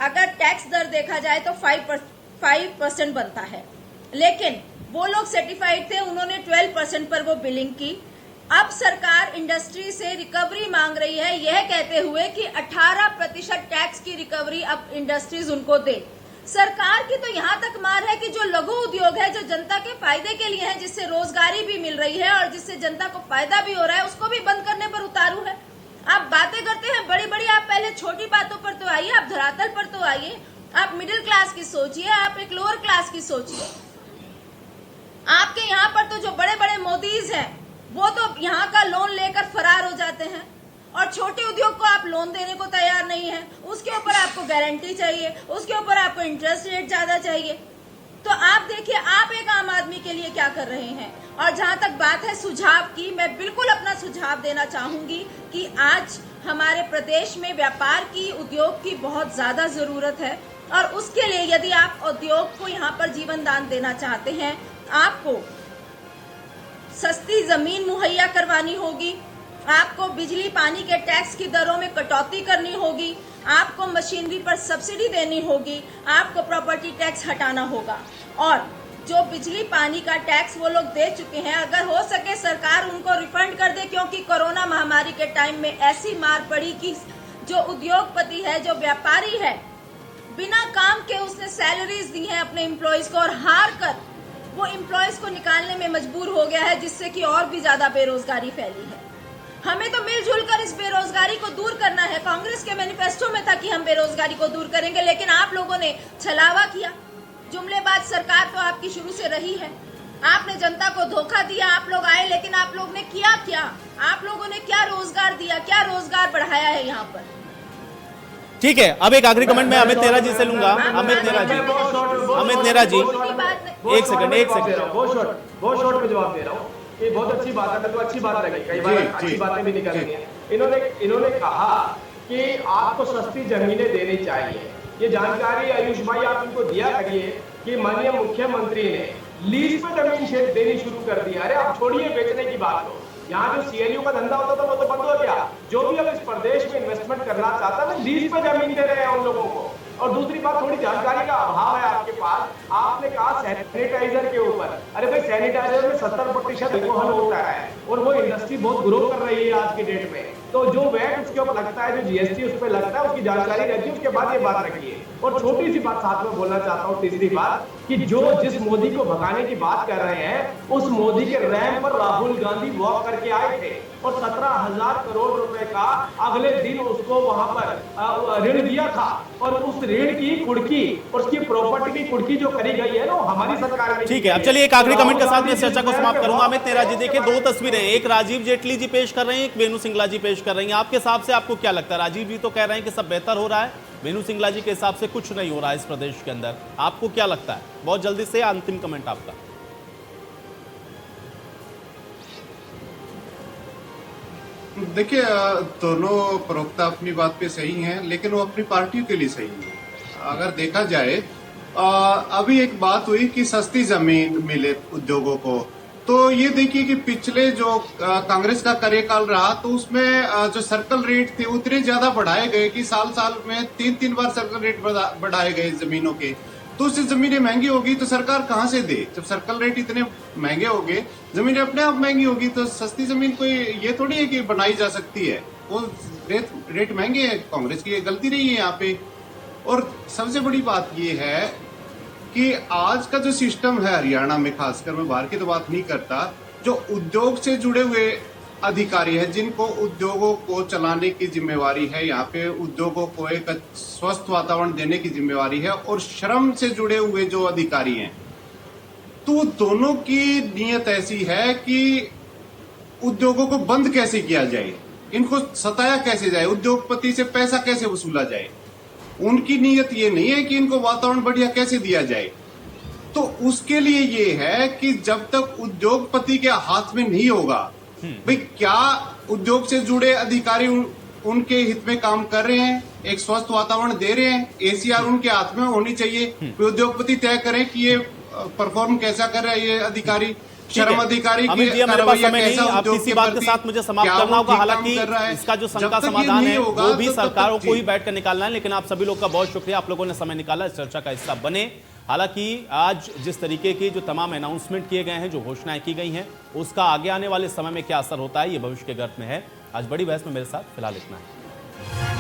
अगर टैक्स दर देखा जाए तो 5% बनता है, लेकिन वो लोग सर्टिफाइड थे, उन्होंने 12% पर वो बिलिंग की। अब सरकार इंडस्ट्री से रिकवरी मांग रही है, यह कहते हुए कि 18% टैक्स की रिकवरी अब इंडस्ट्रीज उनको दे। सरकार की तो यहाँ तक मार है कि जो लघु उद्योग है, जो जनता के फायदे के लिए है, जिससे रोजगारी भी मिल रही है और जिससे जनता को फायदा भी हो रहा है, उसको भी बंद करने पर उतारू है। आप बातें करते हैं बड़ी बड़ी, आप पहले छोटी बातों पर तो आइए, आप धरातल पर तो आइए। आप मिडिल क्लास की सोचिए, आप एक लोअर क्लास की सोचिए। आपके यहाँ पर तो जो बड़े बड़े मोदीज हैं वो तो यहाँ का लोन लेकर फरार हो जाते हैं, और छोटे उद्योग को आप लोन देने को तैयार नहीं है, उसके ऊपर आपको गारंटी चाहिए, उसके ऊपर आपको इंटरेस्ट रेट ज्यादा चाहिए। तो आप देखिए आप एक आम आदमी के लिए क्या कर रहे हैं। और जहां तक बात है सुझाव की, मैं बिल्कुल अपना सुझाव देना चाहूंगी कि आज हमारे प्रदेश में व्यापार की, उद्योग की बहुत ज्यादा जरूरत है, और उसके लिए यदि आप उद्योग को यहाँ पर जीवन दान देना चाहते हैं, आपको सस्ती जमीन मुहैया करवानी होगी, आपको बिजली पानी के टैक्स की दरों में कटौती करनी होगी, आपको मशीनरी पर सब्सिडी देनी होगी, आपको प्रॉपर्टी टैक्स हटाना होगा, और जो बिजली पानी का टैक्स वो लोग दे चुके हैं, अगर हो सके सरकार उनको रिफंड कर दे, क्योंकि कोरोना महामारी के टाइम में ऐसी मार पड़ी कि जो उद्योगपति है, जो व्यापारी है, बिना काम के उसने सैलरीज दी हैं अपने एम्प्लॉयज को, और हार कर वो एम्प्लॉयज को निकालने में मजबूर हो गया है, जिससे कि और भी ज्यादा बेरोजगारी फैली है। हमें तो मिलजुल कर इस बेरोजगारी को दूर करना है। कांग्रेस के मैनिफेस्टो में था कि हम बेरोजगारी को दूर करेंगे, लेकिन आप लोगों ने छलावा किया। जुमलेबाज सरकार तो आपकी शुरू से रही है, आपने जनता को धोखा दिया। आप लोग आए, लेकिन आप लोग ने किया क्या? आप लोगों ने क्या रोजगार दिया, क्या रोजगार बढ़ाया है यहाँ पर? ठीक है, अब एक आखिरी कमेंट मैं अमित नेहरा जी से लूंगा। अमित नेहरा जी, एक सेकंड बहुत शॉर्ट में जवाब दे रहा हूँ। ये बहुत अच्छी बात है, मेरे को अच्छी बात लगी, कई बार अच्छी बातें भी निकल रही हैं। इन्होंने कहा कि आपको सस्ती जमीनें देनी चाहिए। ये जानकारी आयुष भाई आप इनको दिया करिए कि माननीय मुख्यमंत्री ने लीज पे जमीन देनी शुरू कर दी। अरे आप छोड़िए बेचने की बात को, यहाँ जो सीएलयू का धंधा होता था वो तो बंद हो गया। जो भी अब इस प्रदेश में इन्वेस्टमेंट करना चाहता है, लीज पे जमीन दे रहे हैं उन लोगों को, और दूसरी बात, थोड़ी जानकारी का अभाव है आपके पास। आपने कहा सैनिटाइजर के ऊपर, अरे भाई सैनिटाइजर में 70% एल्कोहल होता है और वो इंडस्ट्री बहुत ग्रो कर रही है आज की डेट में। तो जो वैट उसके ऊपर लगता है, जो जीएसटी उस पर लगता है, उसकी जानकारी रखिए, उसके बाद ये बात रखिए। और छोटी सी बात साथ में बोलना चाहता हूँ, तीसरी बात, कि जिस मोदी को भगाने की बात कर रहे हैं, उस मोदी के रैंप पर राहुल गांधी वॉक करके आए थे और 17,000 करोड़ रुपए का अगले दिन उसको वहां पर ऋण दिया था। और उस ऋण की कुड़की, उसकी प्रॉपर्टी की कुड़की जो करी गई है ना, हमारी सरकार में। ठीक है, अब चलिए एक आखिरी कमेंट के साथ मैं चर्चा को समाप्त करूंगा। अमित नेहरा जी, देखिए दो तस्वीरें, एक राजीव जेटली जी पेश कर रहे हैं, एक वेणु सिंगला जी पेश कर रही हैं। आपके हिसाब से आपको क्या लगता है? राजीव जी तो कह रहे हैं कि सब बेहतर हो रहा है, वेणु सिंगला जी के हिसाब से कुछ नहीं हो रहा है इस प्रदेश के अंदर। आपको क्या लगता है? बहुत जल्दी से अंतिम कमेंट आपका। देखिए, दोनों प्रवक्ता अपनी बात पे सही हैं, लेकिन वो अपनी पार्टियों के लिए सही है। अगर देखा जाए, अभी एक बात हुई कि सस्ती जमीन मिले उद्योगों को, तो ये देखिए कि पिछले जो कांग्रेस का कार्यकाल रहा, तो उसमें जो सर्कल रेट थे उतने ज्यादा बढ़ाए गए कि साल साल में 3-3 बार सर्कल रेट बढ़ाए गए जमीनों के। तो उससे जमीनें महंगी होगी तो सरकार कहाँ से दे? जब सर्कल रेट इतने महंगे हो गए, जमीनें अपने आप महंगी होगी, तो सस्ती जमीन कोई ये थोड़ी है कि बनाई जा सकती है। वो रेट महंगे हैं, कांग्रेस की गलती नहीं है यहाँ पे। और सबसे बड़ी बात ये है कि आज का जो सिस्टम है हरियाणा में, खासकर मैं बाहर की तो बात नहीं करता, जो उद्योग से जुड़े हुए अधिकारी है, जिनको उद्योगों को चलाने की जिम्मेवारी है, यहाँ पे उद्योगों को एक स्वस्थ वातावरण देने की जिम्मेवारी है, और श्रम से जुड़े हुए जो अधिकारी हैं, तो दोनों की नीयत ऐसी है कि उद्योगों को बंद कैसे किया जाए, इनको सताया कैसे जाए, उद्योगपति से पैसा कैसे वसूला जाए। उनकी नीयत ये नहीं है कि इनको वातावरण बढ़िया कैसे दिया जाए। तो उसके लिए ये है कि जब तक उद्योगपति के हाथ में नहीं होगा, भाई क्या उद्योग से जुड़े अधिकारी उनके हित में काम कर रहे हैं, एक स्वस्थ वातावरण दे रहे हैं, एसीआर उनके हाथ में होनी चाहिए। उद्योगपति तय करें कि ये परफॉर्म कैसा कर रहा है ये अधिकारी, श्रम अधिकारी की रवैया कैसा, आप किसी बात के साथ मुझे समाप्त करना होगा। हालांकि इसका जो शंका समाधान है वो भी सरकारों को ही बैठ कर निकालना है, लेकिन आप सभी लोग का बहुत शुक्रिया, आप लोगों ने समय निकाला, इस चर्चा का हिस्सा बने। हालांकि आज जिस तरीके की जो तमाम अनाउंसमेंट किए गए हैं, जो घोषणाएं की गई हैं, उसका आगे आने वाले समय में क्या असर होता है, ये भविष्य के गर्भ में है। आज बड़ी बहस में मेरे साथ फिलहाल इतना है।